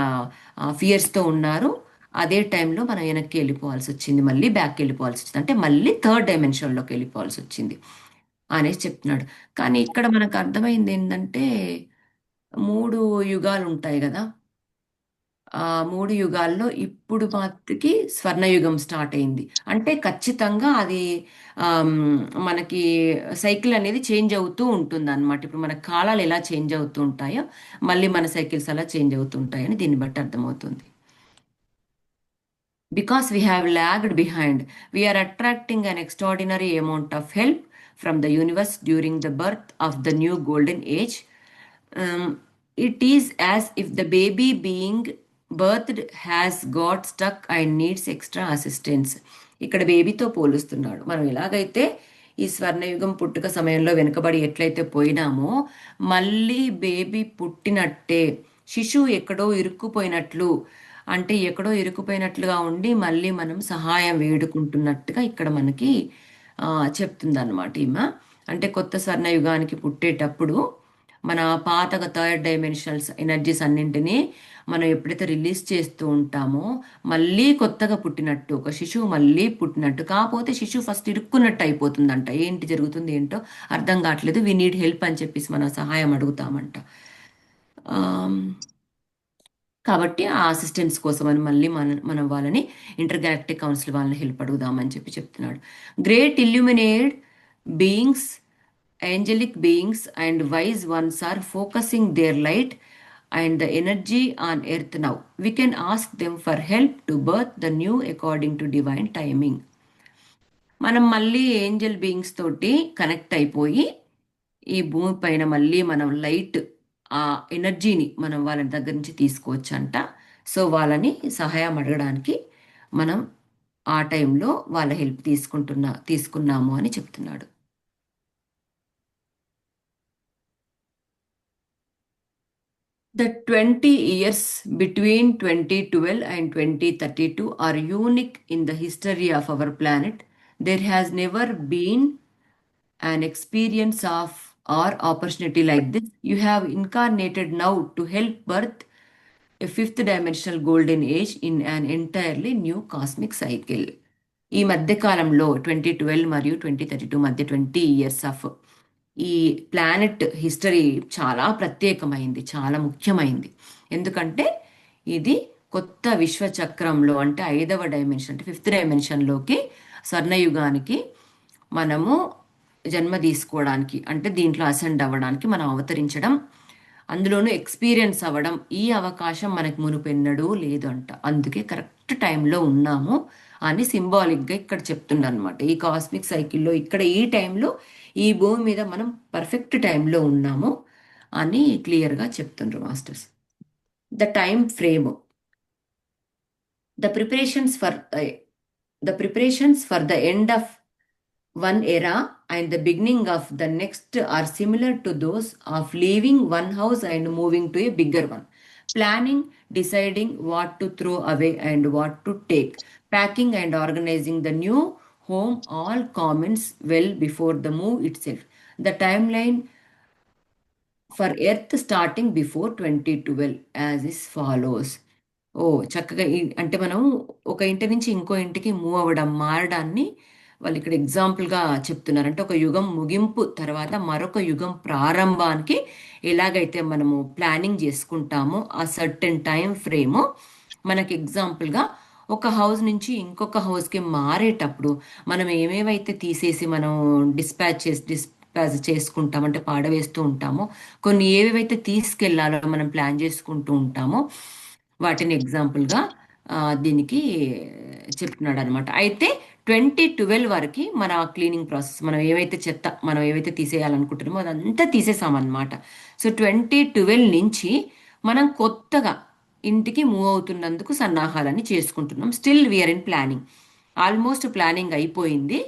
ఫియర్స్తో ఉన్నారు. అదే టైంలో మనం వెనక్కి వెళ్ళిపోవాల్సి వచ్చింది, మళ్ళీ బ్యాక్ వెళ్ళిపోవాల్సి వచ్చింది, అంటే మళ్ళీ థర్డ్ డైమెన్షన్లోకి వెళ్ళిపోవాల్సి వచ్చింది అనేసి చెప్తున్నాడు. కానీ ఇక్కడ మనకు అర్థమైంది ఏంటంటే, మూడు యుగాలు ఉంటాయి కదా. ఆ మూడు యుగాల్లో ఇప్పుడు మాత్రకి స్వర్ణయుగం స్టార్ట్ అయింది. అంటే ఖచ్చితంగా అది ఆమ్, మనకి సైకిల్ అనేది చేంజ్ అవుతూ ఉంటుంది అనమాట. ఇప్పుడు మన కాలాలు ఎలా చేంజ్ అవుతూ ఉంటాయో మళ్ళీ మన సైకిల్స్ అలా చేంజ్ అవుతూ ఉంటాయని దీన్ని బట్టి అర్థమవుతుంది. Because we have lagged behind, we are attracting an extraordinary amount of help from the universe during the birth of the new golden age. It is as if the baby being birthed has got stuck and needs extra assistance. ఇక్కడ బేబీతో పోలుస్తున్నాడు. మనం ఎలాగైతే ఈ స్వర్ణయుగం పుట్టుక సమయంలో వెనుకబడి ఎట్లయితే పోయినామో, మళ్ళీ baby పుట్టినట్టే శిశువు ఎక్కడో ఇరుక్కుపోయినట్లు, అంటే ఎక్కడో ఇరుక్కుపోయినట్లుగా ఉండి మళ్ళీ మనం సహాయం వేడుకుంటున్నట్టుగా ఇక్కడ మనకి చెప్తుందన్నమాట ఈమె. అంటే కొత్త స్వర్ణయుగానికి పుట్టేటప్పుడు మన పాతగా థర్డ్ డైమెన్షనల్స్ ఎనర్జీస్ అన్నింటినీ మనం ఎప్పుడైతే రిలీజ్ చేస్తూ ఉంటామో మళ్ళీ కొత్తగా పుట్టినట్టు, ఒక శిశువు మళ్ళీ పుట్టినట్టు. కాకపోతే శిశువు ఫస్ట్ ఇరుక్కున్నట్టు అయిపోతుందంట. ఏంటి జరుగుతుంది ఏంటో అర్థం కావట్లేదు, వి నీడ్ హెల్ప్ అని చెప్పేసి మనం సహాయం అడుగుతామంట. కాబట్టి ఆ అసిస్టెన్స్ కోసం అని మళ్ళీ మనం వాళ్ళని ఇంటర్గాలక్టిక్ కౌన్సిల్ వాళ్ళని హెల్ప్ అడుగుదామని చెప్పి చెప్తున్నాడు. Great illuminate beings, angelic beings and wise ones are focusing their light and the energy on earth now. We can ask them for help to birth the new according to divine timing. మనం మళ్ళీ Angel beings తోటి connect అయిపోయి ఈ భూమి పైన మళ్ళీ మనం light ఆ ఎనర్జీని మనం వాళ్ళ దగ్గర నుంచి తీసుకోవచ్చంట. సో వాళ్ళని సహాయం అడగడానికి మనం ఆ టైంలో వాళ్ళ హెల్ప్ తీసుకున్నాము అని చెప్తున్నాడు. The 20 years between 2012 and 2032 are unique in the history of our planet. There has never been an experience of or opportunity like this. You have incarnated now to help birth a fifth dimensional golden age in an entirely new cosmic cycle. ఈ మధ్య కాలంలో 2012 మరియు 2032 మధ్య 20 years of ఈ planet history చాలా ప్రత్యేకమైంది, చాలా ముఖ్యమైంది. ఎందుకంటే ఇది కొత్త విశ్వచక్రంలో అంటే 5వ డైమెన్షన్ అంటే 5th డైమెన్షన్లోకి స్వర్ణయుగానికి మనము జన్మ తీసుకోవడానికి అంటే దీంట్లో అసెండ్ అవ్వడానికి మనం అవతరించడం, అందులోనూ ఎక్స్పీరియన్స్ అవ్వడం, ఈ అవకాశం మనకు మునుపెన్నడూ లేదు అంట. అందుకే కరెక్ట్ టైంలో ఉన్నాము అని సింబాలిక్గా ఇక్కడ చెప్తుండనమాట. ఈ కాస్మిక్ సైకిల్లో ఇక్కడ ఈ టైంలో ఈ భూమి మీద మనం పర్ఫెక్ట్ టైంలో ఉన్నాము అని క్లియర్గా చెప్తుండ్రు masters. The time frame, the preparations for the end of one era and the beginning of the next are similar to those of leaving one house and moving to a bigger one. Planning, deciding what to throw away and what to take, packing and organizing the new home all commence well before the move itself. The timeline for Earth starting before 2012 as is follows. ఓ చక్కగా అంటే మనం ఒక ఇంటి నుంచి ఇంకో ఇంటికి move అవ్వడం, మారడాన్ని వాళ్ళు ఇక్కడ ఎగ్జాంపుల్గా చెప్తున్నారు. అంటే ఒక యుగం ముగింపు తర్వాత మరొక యుగం ప్రారంభానికి ఎలాగైతే మనము ప్లానింగ్ చేసుకుంటామో ఆ సర్టెన్ టైం ఫ్రేమ్ మనకి ఎగ్జాంపుల్గా ఒక హౌస్ నుంచి ఇంకొక హౌస్కి మారేటప్పుడు మనం ఏమేవైతే తీసేసి మనం డిస్పాచ్ చేసుకుంటాం అంటే పాడవేస్తూ ఉంటామో, కొన్ని ఏవేవైతే తీసుకెళ్లాలో మనం ప్లాన్ చేసుకుంటూ ఉంటామో వాటిని ఎగ్జాంపుల్గా దీనికి చెప్తున్నాడు అనమాట. అయితే 2012 వరకు మన క్లీనింగ్ ప్రాసెస్, మనం ఏవైతే చెత్త మనం ఏవైతే తీసేయాలనుకుంటున్నామో అదంతా తీసేసామన్నమాట. సో 2012 నుంచి మనం కొత్తగా ఇంటికి మూవ్ అవుతున్నందుకు సన్నాహాలని చేసుకుంటున్నాం. Still we're in planning. Almost planning అయిపోయింది,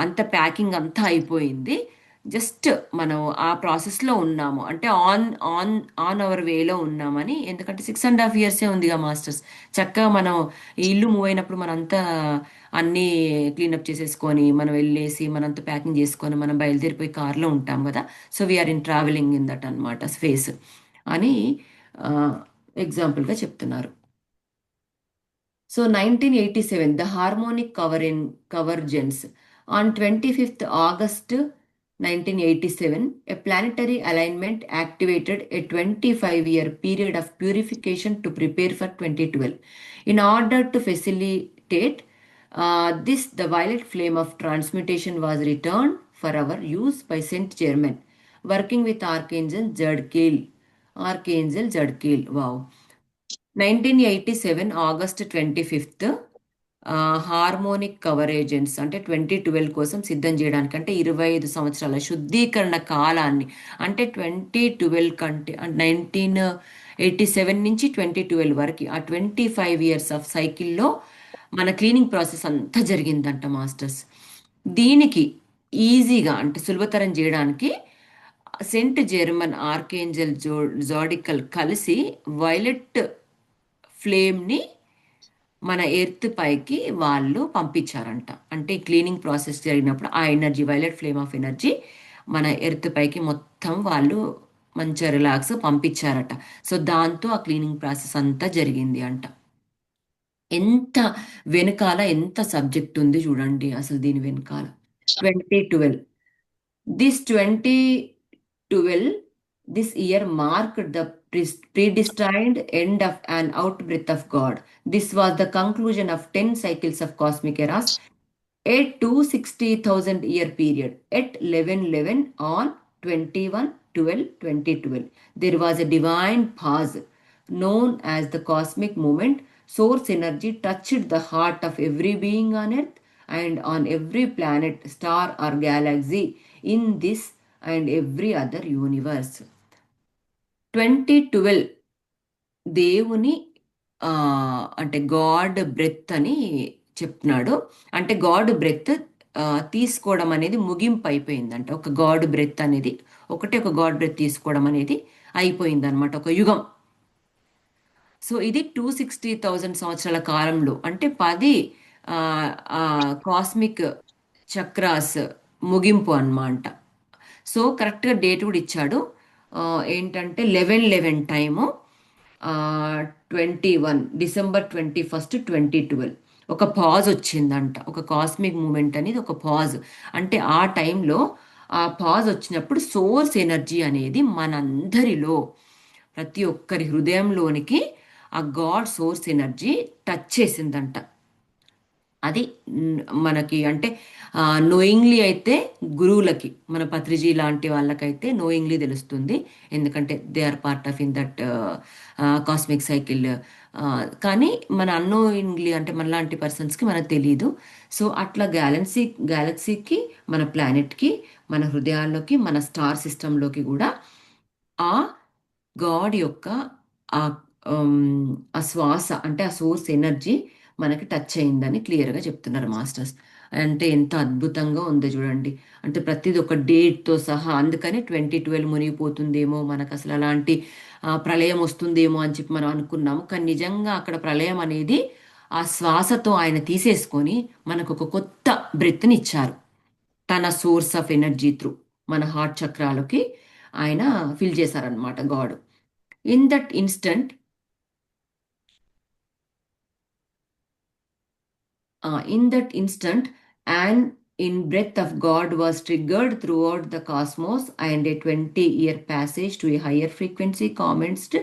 అంత ప్యాకింగ్ అంతా అయిపోయింది. జస్ట్ మనం ఆ ప్రాసెస్లో ఉన్నాము అంటే ఆన్ అవర్ వేలో ఉన్నామని. ఎందుకంటే 6.5 years ఉందిగా మాస్టర్స్. చక్కగా మనం ఈ ఇల్లు మూవ్ అయినప్పుడు మనంతా అన్నీ క్లీనప్ చేసేసుకొని మనం వెళ్ళేసి మనంతా ప్యాకింగ్ చేసుకొని మనం బయలుదేరిపోయి కార్లో ఉంటాం కదా. So we're in traveling in that అనమాట స్పేస్ అని ఎగ్జాంపుల్గా చెప్తున్నారు. So 1987, the harmonic convergence. On 25th August 1987, a planetary alignment activated a 25-year period of purification to prepare for 2012. In order to facilitate this, the violet flame of transmutation was returned for our use by Saint Germain, working with Archangel Zadkiel. Wow. 1987 August 25th harmonic కవరేజెన్స్ అంటే 2012 కోసం సిద్ధం చేయడానికి అంటే 25 సంవత్సరాల శుద్ధీకరణ కాలాన్ని అంటే 2012 కంటే 1987 నుంచి 2012 వరకు ఆ 25 years ఆఫ్ సైకిల్లో మన క్లీనింగ్ ప్రాసెస్ అంతా జరిగిందంట మాస్టర్స్. దీనికి ఈజీగా అంటే సులభతరం చేయడానికి సెంట్ జెర్మన్ ఆర్కేంజల్ జాడికల్ కలిసి వైలెట్ ఫ్లేమ్ని మన ఎర్త్ పైకి వాళ్ళు పంపించారంట. అంటే ఈ క్లీనింగ్ ప్రాసెస్ జరిగినప్పుడు ఆ energy, violet flame of energy మన ఎర్త్ పైకి మొత్తం వాళ్ళు మంచిగా రిలాక్స్ పంపించారట. సో దాంతో ఆ క్లీనింగ్ ప్రాసెస్ అంతా జరిగింది అంట. ఎంత వెనకాల ఎంత సబ్జెక్ట్ ఉంది చూడండి అసలు దీని వెనకాల. 2012 this year marked the predestined end of an outbreath of God. This was the conclusion of 10 cycles of cosmic eras, a 260,000 year period. At 11:11 on 21/12/2012, there was a divine pause known as the cosmic moment. Source energy touched the heart of every being on earth and on every planet, star or galaxy in this and every other universe. 2012 దేవుని అంటే God breath అని చెప్తున్నాడు. అంటే God breath తీసుకోవడం అనేది ముగింపు అయిపోయిందంట. ఒక గాడ్ బ్రెత్ అనేది ఒక గాడ్ బ్రెత్ తీసుకోవడం అనేది అయిపోయింది అనమాట, ఒక యుగం. సో ఇది 260,000 సంవత్సరాల కాలంలో అంటే 10 కాస్మిక్ చక్రాస్ ముగింపు అన్నమాట. సో కరెక్ట్గా డేట్ కూడా ఇచ్చాడు. ఏంటంటే 11:11 టైము December 21, 2012 ఒక పాజ్ వచ్చిందంట. ఒక కాస్మిక్ మూమెంట్ అనేది ఒక పాజ్. అంటే ఆ టైంలో ఆ పాజ్ వచ్చినప్పుడు సోర్స్ ఎనర్జీ అనేది మనందరిలో ప్రతి ఒక్కరి హృదయంలోనికి ఆ గాడ్ సోర్స్ ఎనర్జీ టచ్ చేసిందంట. అది మనకి అంటే నోయింగ్లీ అయితే గురువులకి, మన పత్రిజీ లాంటి వాళ్ళకైతే నోయింగ్లీ తెలుస్తుంది. ఎందుకంటే they are part of in that cosmic cycle. కానీ మన అన్నోయింగ్లీ అంటే మన లాంటి పర్సన్స్కి మనకు తెలియదు. సో అట్లా గ్యాలక్సీకి, మన ప్లానెట్కి, మన హృదయాల్లోకి, మన స్టార్ సిస్టంలోకి కూడా ఆ గాడ్ యొక్క ఆ ఆ శ్వాస అంటే ఆ సోర్స్ ఎనర్జీ మనకి టచ్ అయిందని క్లియర్గా చెప్తున్నారు మాస్టర్స్. అంటే ఎంత అద్భుతంగా ఉందో చూడండి. అంటే ప్రతిదీ ఒక డేట్తో సహా. అందుకని 2012 మునిగిపోతుందేమో, మనకు అసలు అలాంటి ప్రళయం వస్తుందేమో అని చెప్పి మనం అనుకున్నాము. కానీ నిజంగా అక్కడ ప్రళయం అనేది ఆ శ్వాసతో ఆయన తీసేసుకొని మనకు ఒక కొత్త బ్రెత్ని ఇచ్చారు. తన సోర్స్ ఆఫ్ ఎనర్జీ త్రూ మన హార్ట్ చక్రాలకి ఆయన ఫిల్ చేశారనమాట God. In that instant in that instant, an in breath of God was triggered throughout the cosmos, and a 20-year passage to a higher frequency commenced.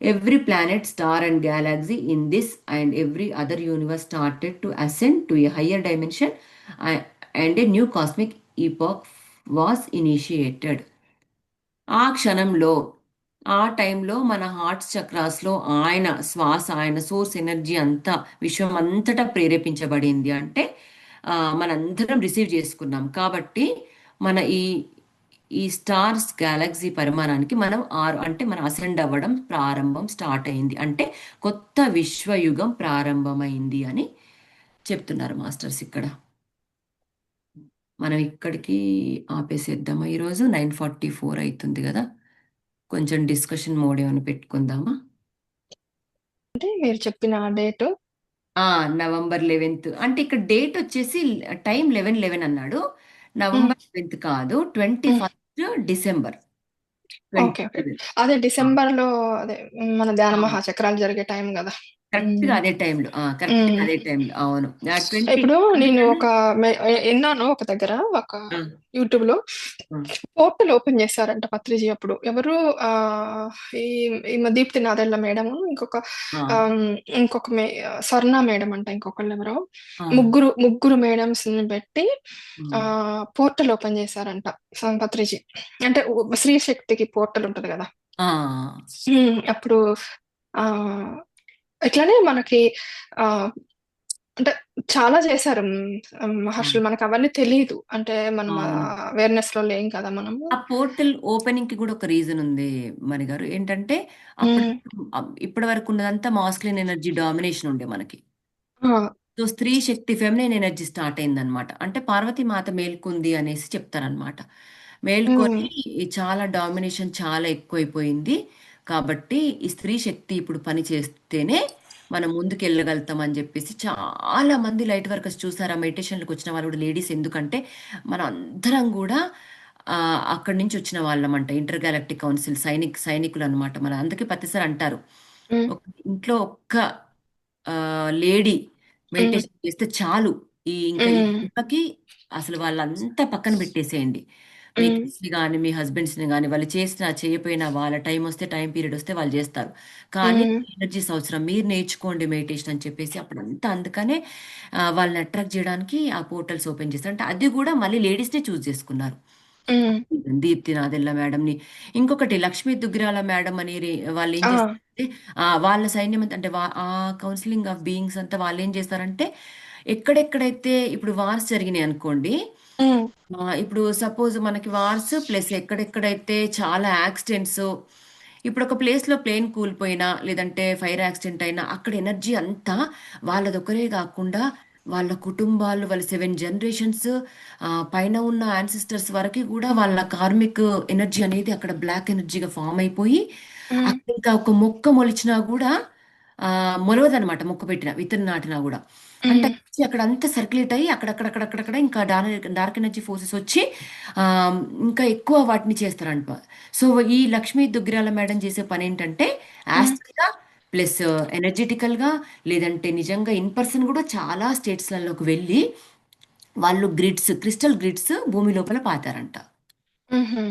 Every planet, star, and galaxy in this and every other universe started to ascend to a higher dimension, uh, and a new cosmic epoch was initiated. ఆ క్షణంలో, ఆ టైంలో మన heart చక్రాస్లో ఆయన శ్వాస, ఆయన source energy అంతా విశ్వం అంతటా ప్రేరేపించబడింది. అంటే మనందరం రిసీవ్ చేసుకున్నాం కాబట్టి మన ఈ స్టార్స్ గ్యాలక్సీ పరిమాణానికి మనం అంటే మనం అసెండ్ అవ్వడం ప్రారంభం స్టార్ట్ అయింది. అంటే కొత్త విశ్వయుగం ప్రారంభమైంది అని చెప్తున్నారు మాస్టర్స్ ఇక్కడ. మనం ఇక్కడికి ఆపేసేద్దామా? ఈరోజు 9:44 అవుతుంది కదా. కొంచెం డిస్కషన్ మోడ్ ఏమైనా పెట్టుకుందామా? అంటే మీరు చెప్పిన డేట్ November 11th అంటే ఇక్కడ డేట్ వచ్చేసి టైం 11:11 అన్నాడు. November 11th కాదు, 21st December ఓకే. ఓకే. 2011. అదే డిసెంబర్‌లో అదే మన ధ్యాన మహాచక్రాలు జరిగే టైం గదా! కరెక్ట్గా హ్మ్. అదే టైంలో, కరెక్ట్గా హ్మ్. అదే టైంలో. అవును. 20 ఇప్పుడు నేను అందుకని ఒక ఇన్నాను ఒక దగ్గర ఒక ఆ, యూట్యూబ్‌లో ఆ, పోర్టల్ ఓపెన్ చేశారంట పత్రిజీ అప్పుడు. ఎవరు ఈ ఈమె దీప్తి నాదెళ్ల మేడము, ఆ, ఆహ్, ఇంకొక స్వర్ణ మేడం అంట ఇంకొకళ్ళెవరో. ఆ, ముగ్గురు మేడమ్స్‌ని పెట్టి ఆ, పోర్టల్ ఓపెన్ చేశారంట పత్రిజీ. అంటే స్త్రీ శక్తికి పోర్టల్ ఉంటది గదా! ఆ, అప్పుడు ఆహ్, ఇట్లనే మనకి ఆహ్, అంటే చాలా చేశారు. ఆ, మహర్షులు మనకవన్నీ తెలీదు. అంటే మనం అవును. అవేర్‌నెస్‌లో లేం కదా మనము. ఆ పోర్టల్ ఓపెనింగ్ కి కూడా ఒక రీజన్ ఉంది మరి గారు. ఏంటంటే అప్పుడు హ్మ్. ఇప్పటి వరకు ఉన్నదంతా మాస్కులిన్ ఎనర్జీ డామినేషన్ ఉండే మనకి. ఆ! సో స్త్రీ శక్తి, ఫెమినిన్ ఎనర్జీ స్టార్ట్ అయిందనమాట. అంటే పార్వతీ మాత మేల్కొంది అనేసి చెప్తారనమాట. హ్మ్. మేల్కొని ఈ చాలా డామినేషన్ చాలా ఎక్కువైపోయింది. కాబట్టి ఈ స్త్రీ శక్తి ఇప్పుడు పని చేస్తేనే మనం ముందుకు వెళ్ళగలుగుతాం అని చెప్పేసి చాలా మంది లైట్ వర్కర్స్ చూసారా, మెడిటేషన్లకు వచ్చిన వాళ్ళు కూడా లేడీస్. ఎందుకంటే మనం అందరం కూడా అక్కడి నుంచి వచ్చిన వాళ్ళమంట. ఇంటర్ గ్యాలక్టిక్ కౌన్సిల్ సైనికులు అనమాట. మన అందుకే ప్రతిసారి అంటారు, హ్మ్. ఒక ఇంట్లో ఒక్క లేడీ హ్మ్. మెడిటేషన్ చేస్తే చాలు, ఇంకా ఈ హ్మ్. జన్మకి అసలు వాళ్ళంతా పక్కన పెట్టేసేయండి. మీ హ్మ్. కిడ్స్ని కానీ మీ హస్బెండ్స్ని కానీ, వాళ్ళు చేసినా చేయకపోయినా వాళ్ళ టైం వస్తే, టైం పీరియడ్ వస్తే వాళ్ళు చేస్తారు. కానీ హ్మ్. ఎనర్జీస్ అవసరం, మీరు నేర్చుకోండి మెడిటేషన్ అని చెప్పేసి అప్పుడంతా. అందుకనే వాళ్ళని అట్రాక్ట్ చేయడానికి ఆ పోర్టల్స్ ఓపెన్ చేస్తారు. అంటే అది కూడా మళ్ళీ లేడీస్నే చూస్ చేసుకున్నారు. హ్మ్. దీప్తి నాదెల్ల మేడంని. ఇంకొకటి లక్ష్మీ దుగ్గిరాల మేడం అని వాళ్ళు ఏం ఆ! చేస్తారంటే వాళ్ళ సైన్యం అంటే ఆ కౌన్సిలింగ్ ఆఫ్ బీయింగ్స్ అంతా వాళ్ళు ఏం చేస్తారంటే, ఎక్కడెక్కడైతే ఇప్పుడు వార్స్ జరిగినాయి అనుకోండి. హ్మ్. ఇప్పుడు సపోజ్ మనకి వార్స్ ప్లస్ ఎక్కడెక్కడైతే చాలా యాక్సిడెంట్స్, ఇప్పుడు ఒక ప్లేస్లో ప్లేన్ కూలిపోయినా లేదంటే ఫైర్ యాక్సిడెంట్ అయినా అక్కడ ఎనర్జీ అంతా వాళ్ళదొకరే కాకుండా వాళ్ళ కుటుంబాలు, వాళ్ళ 7 generations పైన ఉన్న యాన్సిస్టర్స్ వరకు కూడా వాళ్ళ కార్మిక్ ఎనర్జీ అనేది అక్కడ బ్లాక్ ఎనర్జీగా ఫామ్ అయిపోయి హ్మ్. అక్కడ ఇంకా ఒక మొక్క మొలిచినా కూడా మొలవదనమాట మొక్క పెట్టిన విత్తనం నాటినా కూడా. అంటే హ్మ్. అక్కడ అంతా సర్క్యులేట్ అయ్యి అక్కడక్కడక్కడక్కడ ఇంకా డార్క్ ఎనర్జీ ఫోర్సెస్ వచ్చి ఆ, ఇంకా ఎక్కువ వాటిని చేస్తారంట. సో ఈ లక్ష్మీ దుగ్గిరాల మేడం చేసే పని ఏంటంటే హ్మ్. యాస్ట్రల్గా ప్లస్ ఎనర్జెటికల్గా, లేదంటే నిజంగా ఇన్ పర్సన్ కూడా చాలా స్టేట్స్లలోకి వెళ్ళి వాళ్ళు క్రిస్టల్ గ్రిడ్స్ భూమి లోపల పాతారంట. హుహు.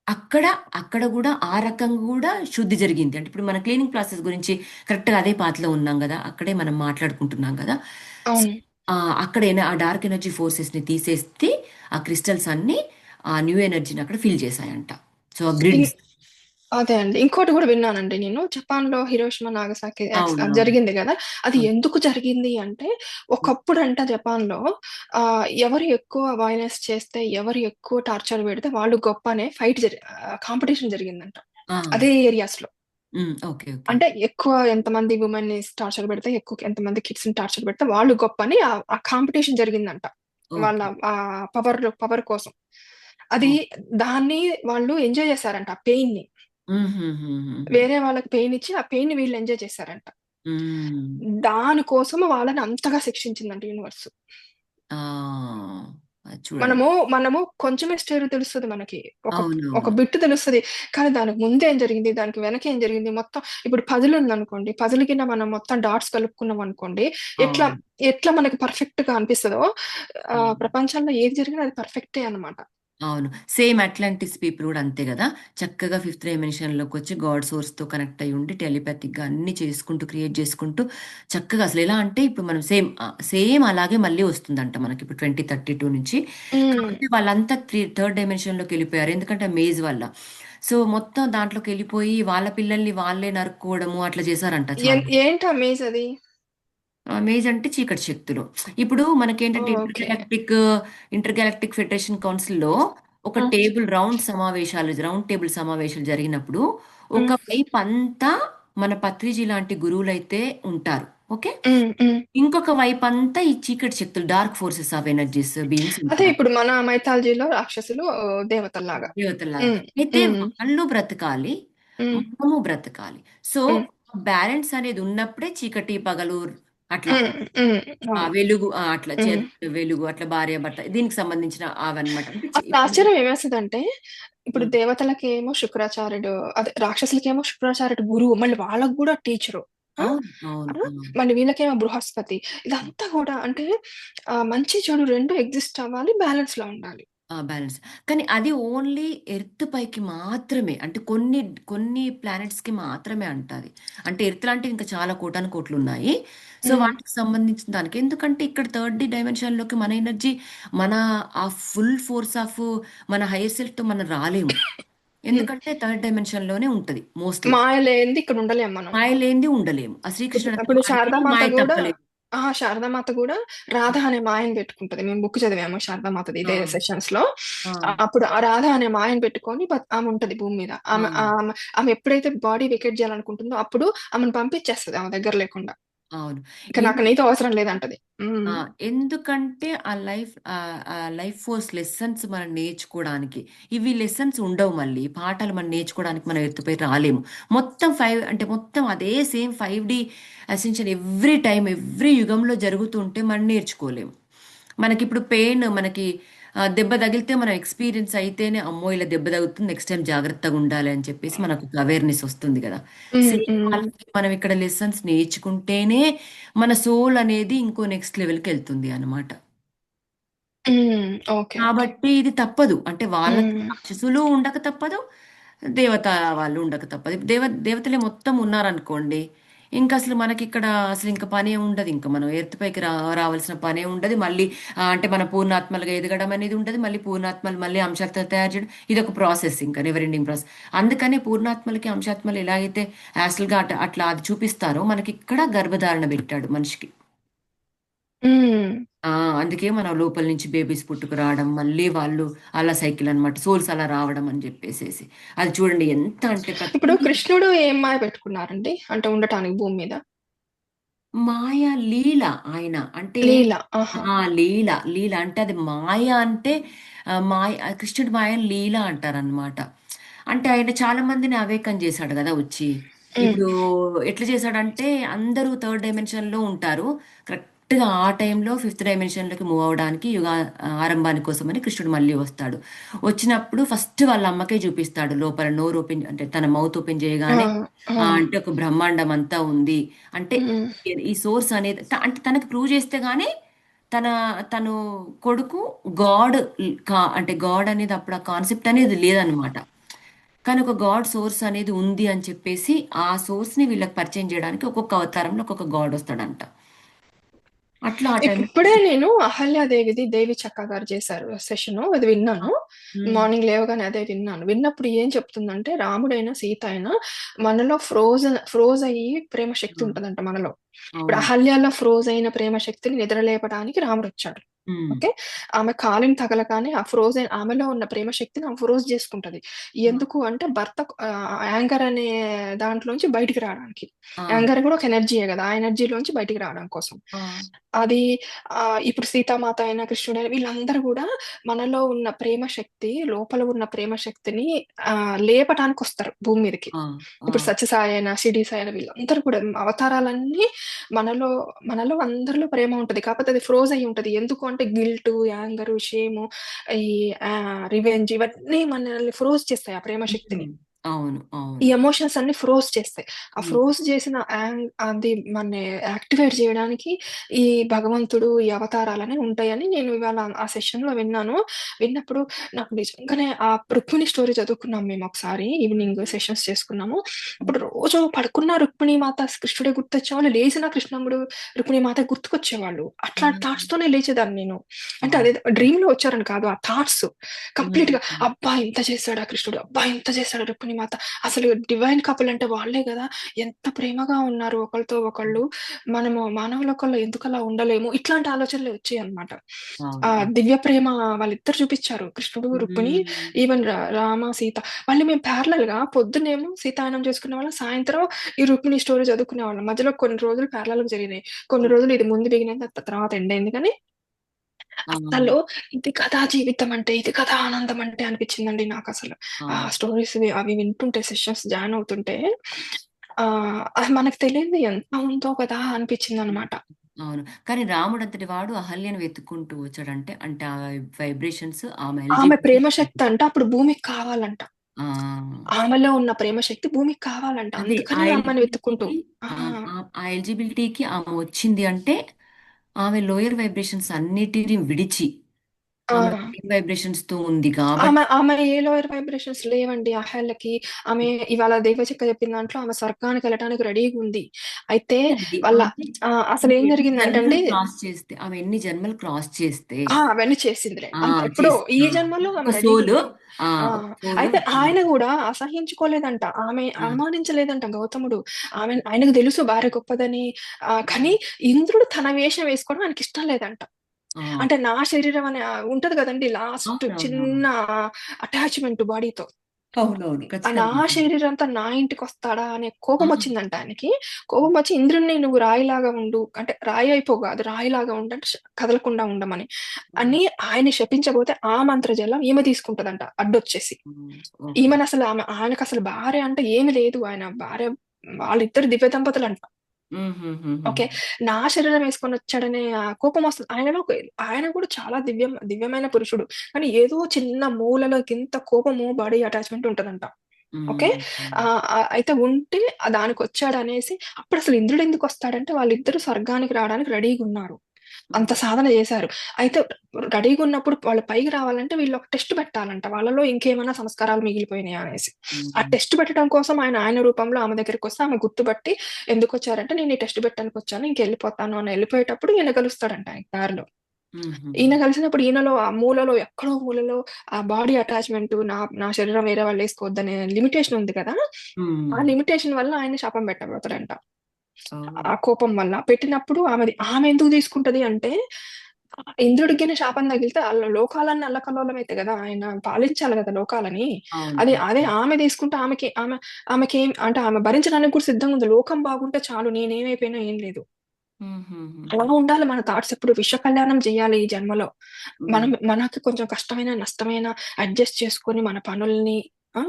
అక్కడ అక్కడ కూడా ఆ రకంగా కూడా శుద్ధి జరిగింది. అంటే ఇప్పుడు మన క్లీనింగ్ ప్రాసెస్ గురించి కరెక్ట్గా అదే పాతలో ఉన్నాం కదా, అక్కడే మనం మాట్లాడుకుంటున్నాం కదా. సో, అవును. అక్కడ ఆ డార్క్ ఎనర్జీ ఫోర్సెస్ని తీసేస్తే ఆ క్రిస్టల్స్ అన్ని ఆ న్యూ ఎనర్జీని అక్కడ ఫిల్ చేశాయంట. సో ఆ ఇం గ్రిడ్స్. అదే అండి. ఇంకోటి గూడా విన్నానండి నేను. జపాన్‌లో హిరోషిమా, నాగసాకి అవునవును. జరిగింది గదా! అది అవును. ఎందుకు జరిగింది అంటే, ఒకప్పుడంట జపాన్‌లో ఎవరు ఎక్కువ వయలెన్స్ చేస్తే, ఎవరు ఎక్కువ టార్చర్ పెడితే వాళ్ళు గొప్ప అనే కాంపిటీషన్ జరిగిందంట. ఆ, అదే ఏరియాస్‌లో. Okay okay. అంటే ఎక్కువ ఎంతమంది వుమెన్‌ని టార్చర్ పెడితే, ఎక్కువ ఎంతమంది కిడ్స్‌ని టార్చర్ పెడితే వాళ్ళు గొప్ప అని ఆ కాంపిటీషన్ జరిగిందంట. వాళ్ళ ఓకే. పవర్ కోసం. అది దాన్ని వాళ్ళు ఎంజాయ్ చేసారంట ఆ పెయిన్‌ని. వేరే వాళ్ళకి పెయిన్ ఇచ్చి, ఆ పెయిన్‌ని వీళ్ళు ఎంజాయ్ చేసారంట. దాని కోసం వాళ్ళని అంతగా శిక్షించిందంట యూనివర్స్. అది చూడండి. మనము కొంచెమే స్టోరీ తెలుస్తది మనకి. ఒక ఒక అవునవును. బిట్ తెలుస్తది. కానీ దానికి ముందు ఏం జరిగింది? దానికి వెనక ఏం జరిగింది? మొత్తం ఇప్పుడు పజిల్ ఉందనుకోండి. పజిల్ కింద మనం మొత్తం డాట్స్ కలుపుకున్నాం అనుకోండి. ఎట్లా అవును. ఎట్లా మనకి పర్ఫెక్ట్‌గా అనిపిస్తదో ఉమ్. ప్రపంచంలో ఏది జరిగినా అది పర్ఫెక్టే అన్నమాట. అవును. సేమ్ అట్లాంటిస్ పీపుల్ కూడా అంతే కదా. చక్కగా ఫిఫ్త్ డైమెన్షన్లోకి వచ్చి గాడ్ సోర్స్తో కనెక్ట్ అయ్యి ఉండి టెలిపాథిక్గా అన్ని చేసుకుంటూ క్రియేట్ చేసుకుంటూ చక్కగా అసలు ఎలా అంటే ఇప్పుడు మనం సేమ్ సేమ్ అలాగే మళ్ళీ వస్తుందంట మనకి ఇప్పుడు 2032 నుంచి. హ్మ్. కాబట్టి వాళ్ళంతా థర్డ్ డైమెన్షన్లోకి వెళ్ళిపోయారు, ఎందుకంటే మేజ్ వల్ల. సో మొత్తం దాంట్లోకి వెళ్ళిపోయి వాళ్ళ పిల్లల్ని వాళ్ళే నరుక్కోవడము అట్లా చేశారంట చాలా. ఏంటా మేజ్ అది? మేజ్ అంటే చీకటి శక్తులు. ఇప్పుడు మనకేంటంటే ఓహ్! ఓకే. ఇంటర్ గెలాక్టిక్ ఫెడరేషన్ కౌన్సిల్‌లో ఒక హ్మ్. రౌండ్ టేబుల్ సమావేశాలు జరిగినప్పుడు హ్మ్. ఒకవైపు అంతా మన పత్రిజీ లాంటి గురువులైతే ఉంటారు. ఓకే. హ్మ్. హ్మ్. ఇంకొక వైపు అంతా ఈ చీకటి శక్తులు, dark forces of energies beings అదే ఉంటారు. ఇప్పుడు మన మైథాలజీలో రాక్షసులు దేవతల్లాగా. దేవతల్లాగా. హ్మ్. అయితే హ్మ్. వాళ్ళు బ్రతకాలి, హ్మ్. మనము బ్రతకాలి. సో హ్మ్. బ్యాలెన్స్ అనేది ఉన్నప్పుడే చీకటి, పగలు అట్లా హ్మ్. హ్మ్. అవును. వెలుగు, అట్లా హ్మ్. వెలుగు అట్లా భార్యాభర్త దీనికి సంబంధించిన అవన్నమాట. అంటే అసలు ఇప్పుడు ఆశ్చర్యం ఏమేస్తదంటే, ఇప్పుడు ఉమ్, దేవతలకేమో శుక్రాచార్యుడు, అదే రాక్షసులకేమో శుక్రాచార్యుడు గురువు. మళ్ళీ వాళ్ళకి గూడా టీచరు. ఆ! అవును అవును ఆ! అవును. మళ్ళీ వీళ్ళకేమో బృహస్పతి. ఇదంతా గూడా అంటే మంచి, చెడు 2 ఎగ్జిస్ట్ అవ్వాలి. బ్యాలెన్స్‌లో ఉండాలి. బ్యాలెన్స్. కానీ అది ఓన్లీ ఎర్త్ పైకి మాత్రమే, అంటే కొన్ని కొన్ని ప్లానెట్స్ కి మాత్రమే అంటది. అంటే ఎర్త్ లాంటివి ఇంకా చాలా కోటాను కోట్లు ఉన్నాయి. సో హ్మ్. వాటికి సంబంధించిన దానికి ఎందుకంటే ఇక్కడ థర్డ్ డైమెన్షన్ లోకి మన ఎనర్జీ, మన ఆ ఫుల్ ఫోర్స్ ఆఫ్ మన హైయర్ సెల్ఫ్ తో మనం రాలేము. హ్మ్. ఎందుకంటే థర్డ్ డైమెన్షన్ లోనే ఉంటది మోస్ట్లీ. మాయ లేనిది ఇక్కడ ఉండలేం మనం. మాయ లేనిది ఉండలేము. ఆ శ్రీకృష్ణుడు అంటే ఇప్పుడు మాయలేని మాయ తప్పలేదు. శారదామాత గూడా రాధ అనే మాయను పెట్టుకుంటది. మేము బుక్ చదివాము శారదామాతది ఆ ఇదే సెషన్స్‌లో. ఆ అప్పుడు ఆ రాధ అనే మాయను పెట్టుకొని ఆమె ఉంటది భూమి మీద. ఆ ఆమె ఎప్పుడైతే బాడీ వెకేట్ చేయాలనుకుంటుందో అప్పుడు ఆమెను పంపించేస్తది ఆమె దగ్గర లేకుండా. అవును. ఇక నాకు నీతో అవసరం లేదంటది. ఆ! హ్మ్. ఎందుకంటే ఆ లైఫ్ ఫోర్స్ లెసన్స్ మనం నేర్చుకోవడానికి. ఇవి లెసన్స్ ఉండవు మళ్ళీ. పాఠాలు మనం నేర్చుకోవడానికి మనం ఎత్తుపై రాలేము. మొత్తం 5 అంటే మొత్తం అదే same 5D ascension every time, every యుగంలో జరుగుతుంటే మనం నేర్చుకోలేము. మనకిప్పుడు పెయిన్ మనకి దెబ్బ తగిలితే మనం ఎక్స్‌పీరియన్స్ అయితేనే అమ్మో! ఇలా దెబ్బ తగులుతుంది, నెక్స్ట్ టైమ్ జాగ్రత్తగా ఉండాలి అని చెప్పేసి మనకు ఒక అవేర్‌నెస్ వస్తుంది కదా. హ్మ్. సేమ్ హ్మ్. అలాగే మనం ఇక్కడ లెసన్స్ నేర్చుకుంటేనే మన సోల్ అనేది ఇంకో నెక్స్ట్ లెవెల్‌కి వెళ్తుంది అన్నమాట. హ్మ్. ఓకే. ఓకే. కాబట్టి ఇది తప్పదు. అంటే వాళ్ళకి హ్మ్. రాక్షసులు ఉండక తప్పదు, దేవత వాళ్ళు ఉండక తప్పదు. దేవతలే మొత్తం ఉన్నారనుకోండి, ఇంకా అసలు మనకిక్కడ అసలు ఇంకా పనే ఉండదు. ఇంకా మనం ఎర్త్ పైకి రావాల్సిన పనే ఉండదు. మళ్ళీ అంటే మన పూర్ణాత్మలుగా ఎదగడం అనేది ఉండదు. మళ్ళీ పూర్ణాత్మలు మళ్ళీ అంశాలతో తయారు చేయడం ఇదొక ప్రాసెస్, ఇంకా నెవర్ ఎండింగ్ ప్రాసెస్. అందుకనే పూర్ణాత్మలకి అంశాత్మలు ఎలాగైతే యాస్టల్‌గా అట్లా అది చూపిస్తారో మనకి ఇక్కడ గర్భధారణ పెట్టాడు మనిషికి. హ్మ్. ఆ! అందుకే మనం లోపల నుంచి బేబీస్ పుట్టుకు రావడం, మళ్ళీ వాళ్ళు అలా సైకిల్ అనమాట. సోల్స్ అలా రావడం అని జెప్పేసేసి. అది చూడండి ఎంత అంటే ఇప్పుడు ప్రతీది కృష్ణుడు ఏం మాయ పెట్టుకున్నారండి? అంటే ఉండటానికి భూమి మీద? మాయ లీల ఆయన. అంటే లీల. ఆహా! లీల అంటే అది మాయ అంటే కృష్ణుడి మాయని లీల అంటారనమాట. అంటే ఆయన చాలా మందిని అవేకం చేశాడు గదా వచ్చి. హ్మ్. ఇప్పుడు ఎట్లా చేశాడంటే అందరూ థర్డ్ డైమెన్షన్ లో ఉంటారు. కరెక్ట్ గా ఆ టైంలో ఫిఫ్త్ డైమెన్షన్ లోకి మూవ్ అవడానికి ఆరంభాని కోసం అని కృష్ణుడు మళ్ళీ వస్తాడు. వచ్చినప్పుడు ఫస్ట్ వాళ్ళ అమ్మకే చూపిస్తాడు లోపల నోరు ఓపెన్ అంటే తన మౌత్ ఓపెన్ ఆ! చేయగానే ఆ! అంటే ఒక బ్రహ్మాండం అంతా ఉంది అంటే హ్మ్. ఈ సోర్స్ అనేది అంటే తనకి ప్రూవ్ చేస్తే గానీ తన తను కొడుకు గాడ్ అంటే గాడ్ అనేది అప్పుడు ఆ కాన్సెప్ట్ అనేది లేదనమాట. కానీ ఒక గాడ్ సోర్స్ అనేది ఉంది అని చెప్పేసి ఆ సోర్స్ ని వీళ్ళకి పరిచయం చేయడానికి ఒక్కొక్క అవతారంలో ఒక్కొక్క గాడ్ వస్తాడంట. అట్లా ఆ టైంలో ఇప్పుడే నేను అహల్యాదేవిది దేవి చక్క గారు చేశారు సెషను. అది విన్నాను. మార్నింగ్ లేవగానే అదే విన్నాను. విన్నప్పుడు ఏం చెప్తుందంటే రాముడైనా, సీత అయినా మనలో ఫ్రోజ్ అయ్యి ప్రేమ శక్తి ఉంటదంట మనలో. ఇప్పుడు అవును. అహల్యలో ఫ్రోజ్ అయిన ప్రేమ శక్తిని నిద్రలేపడానికి రాముడొచ్చాడు. ఉమ్, ఓకే. ఆమె కాలిని తగలగానే ఆ ఫ్రోజన్ ఆమెలో ఉన్న ప్రేమ శక్తిని ఆమె ఫ్రోజ్ చేసుకుంటది. ఎందుకు అంటే భర్త యాంగర్ అనే దాంట్లోంచి బయటికి రావడానికి. ఆ, యాంగర్ కూడా ఒక ఎనర్జీయే గదా! ఆ ఎనర్జీలోంచి బయటికి రావడం కోసం. ఆ, అది ఇప్పుడు సీతామాత అయినా, కృష్ణుడైనా వీళ్ళందరూ గూడా మనలో ఉన్న ప్రేమ శక్తి, లోపల ఉన్న ప్రేమ శక్తిని లేపటానికొస్తారు భూమి మీదకి. ఆ, ఆ, ఇప్పుడు సత్యసాయి అయినా, షిరిడి సాయి అయినా వీళ్ళందరూ కూడా అవతారాలన్నీ మనలో మనలో అందరిలో ప్రేమ ఉంటది. కాకపోతే అది ఫ్రోజ్ అయ్యి ఉంటది. ఎందుకు అంటే గిల్టు, యాంగరు, షేము ఈ రివెంజ్ ఇవన్నీ మనల్ని ఫ్రోజ్ చేస్తాయి ఆ ప్రేమ శక్తిని. ఉమ్, అవును, ఈ అవును. ఎమోషన్స్ అన్నీ ఫ్రోజ్ చేస్తాయి. ఆ ఉమ్, ఫ్రోజ్ చేసిన అది మనని యాక్టివేట్ జేయడానికి ఈ భగవంతుడు, ఈ అవతారాలనేవి ఉంటాయని నేను ఇవాళ ఆ సెషన్‌లో విన్నాను. విన్నప్పుడు నాకు నిజంగానే ఆ రుక్మిణి స్టోరీ చదువుకున్నాం మేమొకసారి. ఈవినింగ్ సెషన్స్ చేసుకున్నాము. ఉమ్, అప్పుడు రోజు పడుకున్న రుక్మిణి మాత కృష్ణుడే గుర్తొచ్చేవాళ్ళు. లేసినా కృష్ణముడు, రుక్మిణి మాత గుర్తుకొచ్చేవాళ్ళు. అట్లా ఉమ్, థాట్స్‌తోనే లేచేదాన్ని నేను. అంటే అవును. అదేదో డ్రీమ్‌లో వచ్చారని కాదు. ఆ థాట్స్ ఉమ్, కంప్లీట్‌గా అబ్బా! ఇంత చేసాడా కృష్ణుడు. అబ్బా! ఇంత చేసాడా రుక్మిణి మాత. అసలు డివైన్ కపుల్ అంటే వాళ్ళే గదా! ఎంత ప్రేమగా ఉన్నారు ఒకళ్ళతో ఒకళ్ళు. మనము మానవ లోకంలో ఎందుకలా ఉండలేము? ఇట్లాంటి ఆలోచనలే వచ్చాయన్నమాట. అవును, అవును. దివ్య ప్రేమ వాళ్ళిద్దరు చూపిచ్చారు. కృష్ణుడు, రుక్మిణి ఉమ్, ఈవెన్ రామ, సీత. మళ్ళీ మేము ప్యారలల్‌గా పొద్దున్నేమో సీతాయనం చేసుకునేవాళ్ళం. సాయంత్రం ఈ రుక్మిణి స్టోరీ చదువుకునేవాళ్ళం. మధ్యలో కొన్ని రోజులు ప్యారలల్‌గా జరిగినాయి. కొన్ని రోజులు ఇది ముందు బిగినింగ్ తర్వాత ఎండ్ అయింది కానీ ఆ, అస్సలు ఇది కదా జీవితం అంటే, ఇది కదా ఆనందం అంటే అనిపించిందండి నాకసలు. ఆ అవును. స్టోరీస్ అవి వింటుంటే సెషన్స్ జాయిన్ అవుతుంటే అది మనకు తెలియనిది ఎంత ఉందో కదా అనిపించిందనమాట. అవును. కానీ రాముడంతటి వాడు అహల్యను వెతుక్కుంటూ వచ్చాడంటే, అంటే ఆ వైబ్రేషన్స్ ఆమె ఆమె ఎలిజిబిలిటీ ప్రేమ శక్తి అంట అప్పుడు భూమికి కావాలంట. ఆ! ఆమెలో ఉన్న ప్రేమ శక్తి భూమికి కావాలంట. అదే ఆ అందుకని ఆమెను వెతుక్కుంటూ ఎలిజిబిలిటీకి ఆ! ఆ ఎలిజిబిలిటీకి ఆమె వచ్చింది అంటే, ఆమె లోయర్ వైబ్రేషన్స్ అన్నిటిని విడిచి, ఆ! ఆమె హైయర్ వైబ్రేషన్స్‌తో ఉంది కాబట్టి ఆమె ఏ లోయర్ వైబ్రేషన్స్ లేవండి అహల్యకి. ఆమె ఇవాళ దేవచిక్క చెప్పిన దాంట్లో ఆమె స్వర్గానికెళ్ళటానికి రెడీగుంది. అయితే అండి వాళ్ళ ఆమె అసలేం ఎన్ని జరిగిందంటే జన్మలు అండి క్రాస్ చేస్తే ఆమె ఎన్ని జన్మలు క్రాస్ చేస్తే అవన్నీ చేసిందిలే. ఆ! అంత ఎప్పుడో చేసి ఈ ఆ! జన్మలో ఆమె ఒక సోలు రెడీగుంది. ఆ! ఆ! ఒక సోలు అయితే ఆయన గూడా అసహించుకోలేదంట. ఆమె ఆ! అనుమానించలేదంట గౌతముడు. ఆయనకు తెలుసు భార్య గొప్పదని. కానీ హ్మ్. ఇంద్రుడు తన వేషం వేసుకోవడం ఆయనకిష్టం లేదంట. ఆ! అంటే నా శరీరం అనే ఉంటది గదండీ లాస్ట్ అవునవునవును. చిన్న అటాచ్‌మెంట్ బాడీతో. అవునవును. నా ఖచ్చితంగా ఉంటుంది. శరీరంతో నా ఇంటికొస్తాడా అనే ఆ! కోపమొచ్చిందంట ఆయనకి. కోపమొచ్చి ఇంద్రుడిని నువ్వు రాయిలాగా ఉండు. అంటే రాయి అయిపో గాదు. రాయిలాగా ఉండు అంటే కదలకుండా ఉండమని. హ్మ్. అని ఆయన్ని శపించబోతే ఆ మంత్రజలం ఈమె తీసుకుంటదంట అడ్డొచ్చేసి. హ్మ్. ఓకే. ఈమెనసలు ఆయనకసలు భార్య అంటే ఏమి లేదు. ఆయన భార్య వాళ్ళిద్దరు దివ్య దంపతులంట. హుహుహుహు. ఓకే. నా శరీరం యేసుకొనొచ్చాడనే కోపమొస్తది. ఆయన గూడా చాలా దివ్యమైన పురుషుడు. కానీ ఏదో చిన్న మూలలో గింత కోపము, బాడీ అటాచ్‌మెంట్ ఉంటదంట. ఓకే. హ్మ్. హ్మ్. అయితే ఉంటే దానికొచ్చాడనేసి అప్పుడసలు ఇంద్రుడెందుకొస్తాడంటే వాళ్ళిద్దరూ స్వర్గానికి రావడానికి రెడీగున్నారు. అంత హ్మ్. సాధన జేశారు. అయితే రెడీగున్నప్పుడు వాళ్ళు పైకి రావాలంటే వీళ్ళొక టెస్ట్ పెట్టాలంట. వాళ్ళలో ఇంకేమైనా సంస్కారాలు మిగిలిపోయినాయా అనేసి. ఆ హ్మ్. టెస్ట్ పెట్టడం కోసం ఆయన రూపంలో ఆమె దగ్గరికొస్తే ఆమె గుర్తుపట్టి ఎందుకొచ్చారంటే, నేను ఈ టెస్ట్ పెట్టడానికొచ్చాను. ఇంకెళ్ళిపోతాను అని ఎళ్ళిపోయేటప్పుడు ఈయన కలుస్తాడంట ఆయన దారిలో. హుహు. ఈయన కలిసినప్పుడు ఈయనలో ఆ మూలలో ఎక్కడో మూలలో ఆ బాడీ అటాచ్‌మెంటు నా శరీరం వేరే వాళ్ళేసుకోవద్దనే లిమిటేషన్ ఉంది కదా! ఆ హ్మ్. లిమిటేషన్ వల్ల ఆయన్ని శాపం పెట్టబోతాడంట. ఓహ్! ఆ కోపం వల్ల. పెట్టినప్పుడు ఆమె ఎందుకు తీసుకుంటది అంటే, ఇంద్రుడికిన శాపం తగిలితే లోకాలన్నీ అల్లకల్లోలమైతాయి గదా! ఆయన పాలించాలి గదా లోకాలని. అవును. అదే అవును. ఆమె తీసుకుంటే ఆమెకేం అంటే ఆమె భరించడానికి కూడా సిద్ధంగుంది. లోకం బాగుంటే చాలు నేనేమైపోయినా ఏం లేదు. అలా హుహుహుహు. ఉండాలి మన థాట్స్ ఎప్పుడు. విశ్వ కళ్యాణం జేయాలి ఈ జన్మలో. హ్మ్. మనకి కొంచెం కష్టమైన, నష్టమైన అడ్జస్ట్ చేసుకొని మన పనుల్ని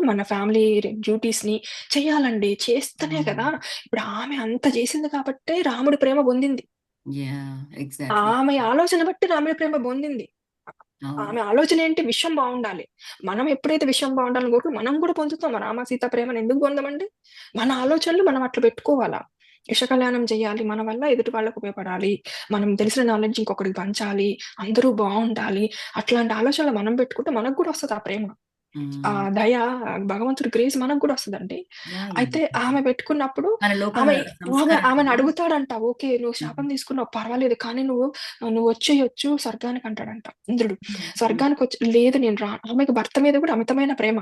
మన ఫ్యామిలీ డ్యూటీస్‌ని చెయ్యాలండి. చేస్తేనే కదా! అవును. ఇప్పుడు ఆమె అంత చేసింది కాబట్టే రాముడి ప్రేమ పొందింది. యాహ్! ఎగ్జాక్ట్‌లీ. ఆమె ఆలోచన బట్టి రాముడి ప్రేమ పొందింది. అవును. ఆమె ఆలోచన ఏంటి? విశ్వం బావుండాలి. మనం ఎప్పుడైతే విశ్వం బావుండాలని కోరుకుంటామో మనం కూడా పొందుతాం. రామ, సీత ప్రేమను ఎందుకు పొందమండి? మన ఆలోచనలు మనం అట్లా పెట్టుకోవాలా. విశ్వ కళ్యాణం చేయాలి. మన వల్ల ఎదుటి వాళ్ళకి ఉపయోగపడాలి. మనం తెలిసిన నాలెడ్జ్ ఇంకొకరికి పంచాలి. అందరూ బావుండాలి. అట్లాంటి ఆలోచనలు మనం పెట్టుకుంటే మనకు కూడా వస్తది ఆ ప్రేమ. ఆ హ్మ్. దయ, భగవంతుడి గ్రేస్ మనకు గూడా వస్తదండి. యాహ్! అయితే యాహ్! ఆమె పెట్టుకున్నప్పుడు మన లోపల ఆమె ఆమెను సంస్కారాన్ని అడుగుతాడంట. ఓకే. నువ్వు హ్మ్. శాపం తీసుకున్నావు పర్వాలేదు. కానీ నువ్వొచ్చేయొచ్చు స్వర్గానికంటాడంట ఇంద్రుడు. హ్మ్. హ్మ్. స్వర్గానికొచ్చి లేదు నేను రాను. ఆమెకు భర్త మీద గూడా అమితమైన ప్రేమ.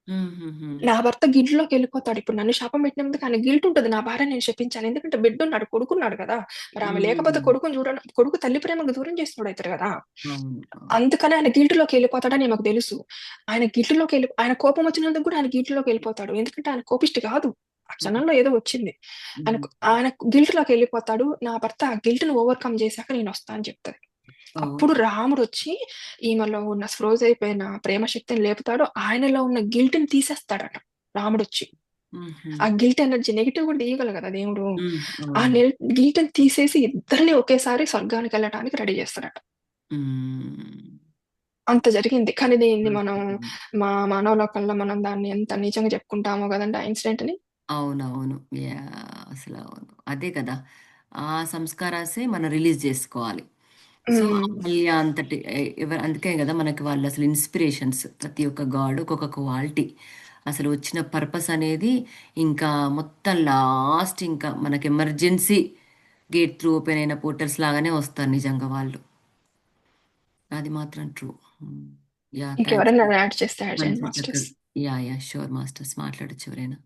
హుహుహు. నా భర్త గిల్ట్‌లోకెళ్ళిపోతాడు. ఇప్పుడు నన్ను శాపం పెట్టినందుకు ఆయనకి గిల్ట్ ఉంటది. నా భార్యని నేను శపించాను. ఎందుకంటే బిడ్డున్నాడు, కొడుకున్నాడు గదా! మరి ఆమె లేకపోతే హ్మ్. కొడుకుని చూడడం కొడుకు తల్లి ప్రేమకు దూరం చేసినోడయితాడు గదా! అవును. అవును. అందుకని ఆయన గిల్ట్‌లోకెళ్ళిపోతాడని ఈమెకు తెలుసు. ఆయన కోపమొచ్చినందుకు గూడా ఆయన గిల్ట్‌లోకెళ్ళిపోతాడు. ఎందుకంటే ఆయన కోపిష్టి గాదు. ఆ హ్మ్. క్షణంలో ఏదో వచ్చింది. హ్మ్. ఆయన గిల్ట్‌లోకెళ్ళిపోతాడు. నా భర్త ఆ గిల్ట్‌ని ఓవర్‌కమ్ చేశాక నేనొస్తా అని చెప్తది. అప్పుడు ఓకే. రాముడొచ్చి ఈమెలో ఉన్న ఫ్రోజ్ అయిపోయిన ప్రేమ శక్తిని లేపుతాడు. ఆయనలో ఉన్న గిల్ట్‌ని తీసేస్తాడట రాముడొచ్చి. హుహు. ఆ గిల్ట్ ఎనర్జీ నెగెటివ్ గూడా తీయగలడు గదా దేవుడు. హ్మ్. ఆ అవును. నెల్ గిల్ట్‌ని తీసేసి ఇద్దరిని ఒకేసారి స్వర్గానికెళ్ళటానికి రెడీ చేస్తాడట. హ్మ్. అంత జరిగింది. కానీ దీన్ని మనం హ్మ్. మానవ లోకంలో మనం దాన్ని ఎంత నీచంగా చెప్పుకుంటామో గదండీ ఆ ఇన్సిడెంట్‌ని. అవునవును. యాహ్! అసలవును. అదే కదా! ఆ సంస్కారాసే మనం రిలీజ్ జేసుకోవాలి. సో, హ్మ్. అహల్య అంతటి అందుకే గదా! మనకి వాళ్ళసలు ఇన్‌స్పిరేషన్స్. ప్రతి ఒక్క గాడ్ ఒక్కొక్క క్వాలిటీ. అసలు వచ్చిన పర్పస్ అనేది ఇంకా మొత్తం లాస్ట్ ఇంకా మనకి ఎమర్జెన్సీ గేట్ త్రూ ఓపెన్ అయిన పోర్టల్స్ లాగానే వస్తారు నిజంగా వాళ్ళు. అది మాత్రం ట్రూ. హ్మ్. యాహ్! థాంక్స్. ఇంకెవరైనా యాడ్ చేస్తే యాడ్ చేయండి మంచి చక్కగా masters. Yeah! Yeah! Sure masters మాట్లాడొచ్చు ఎవరైనా.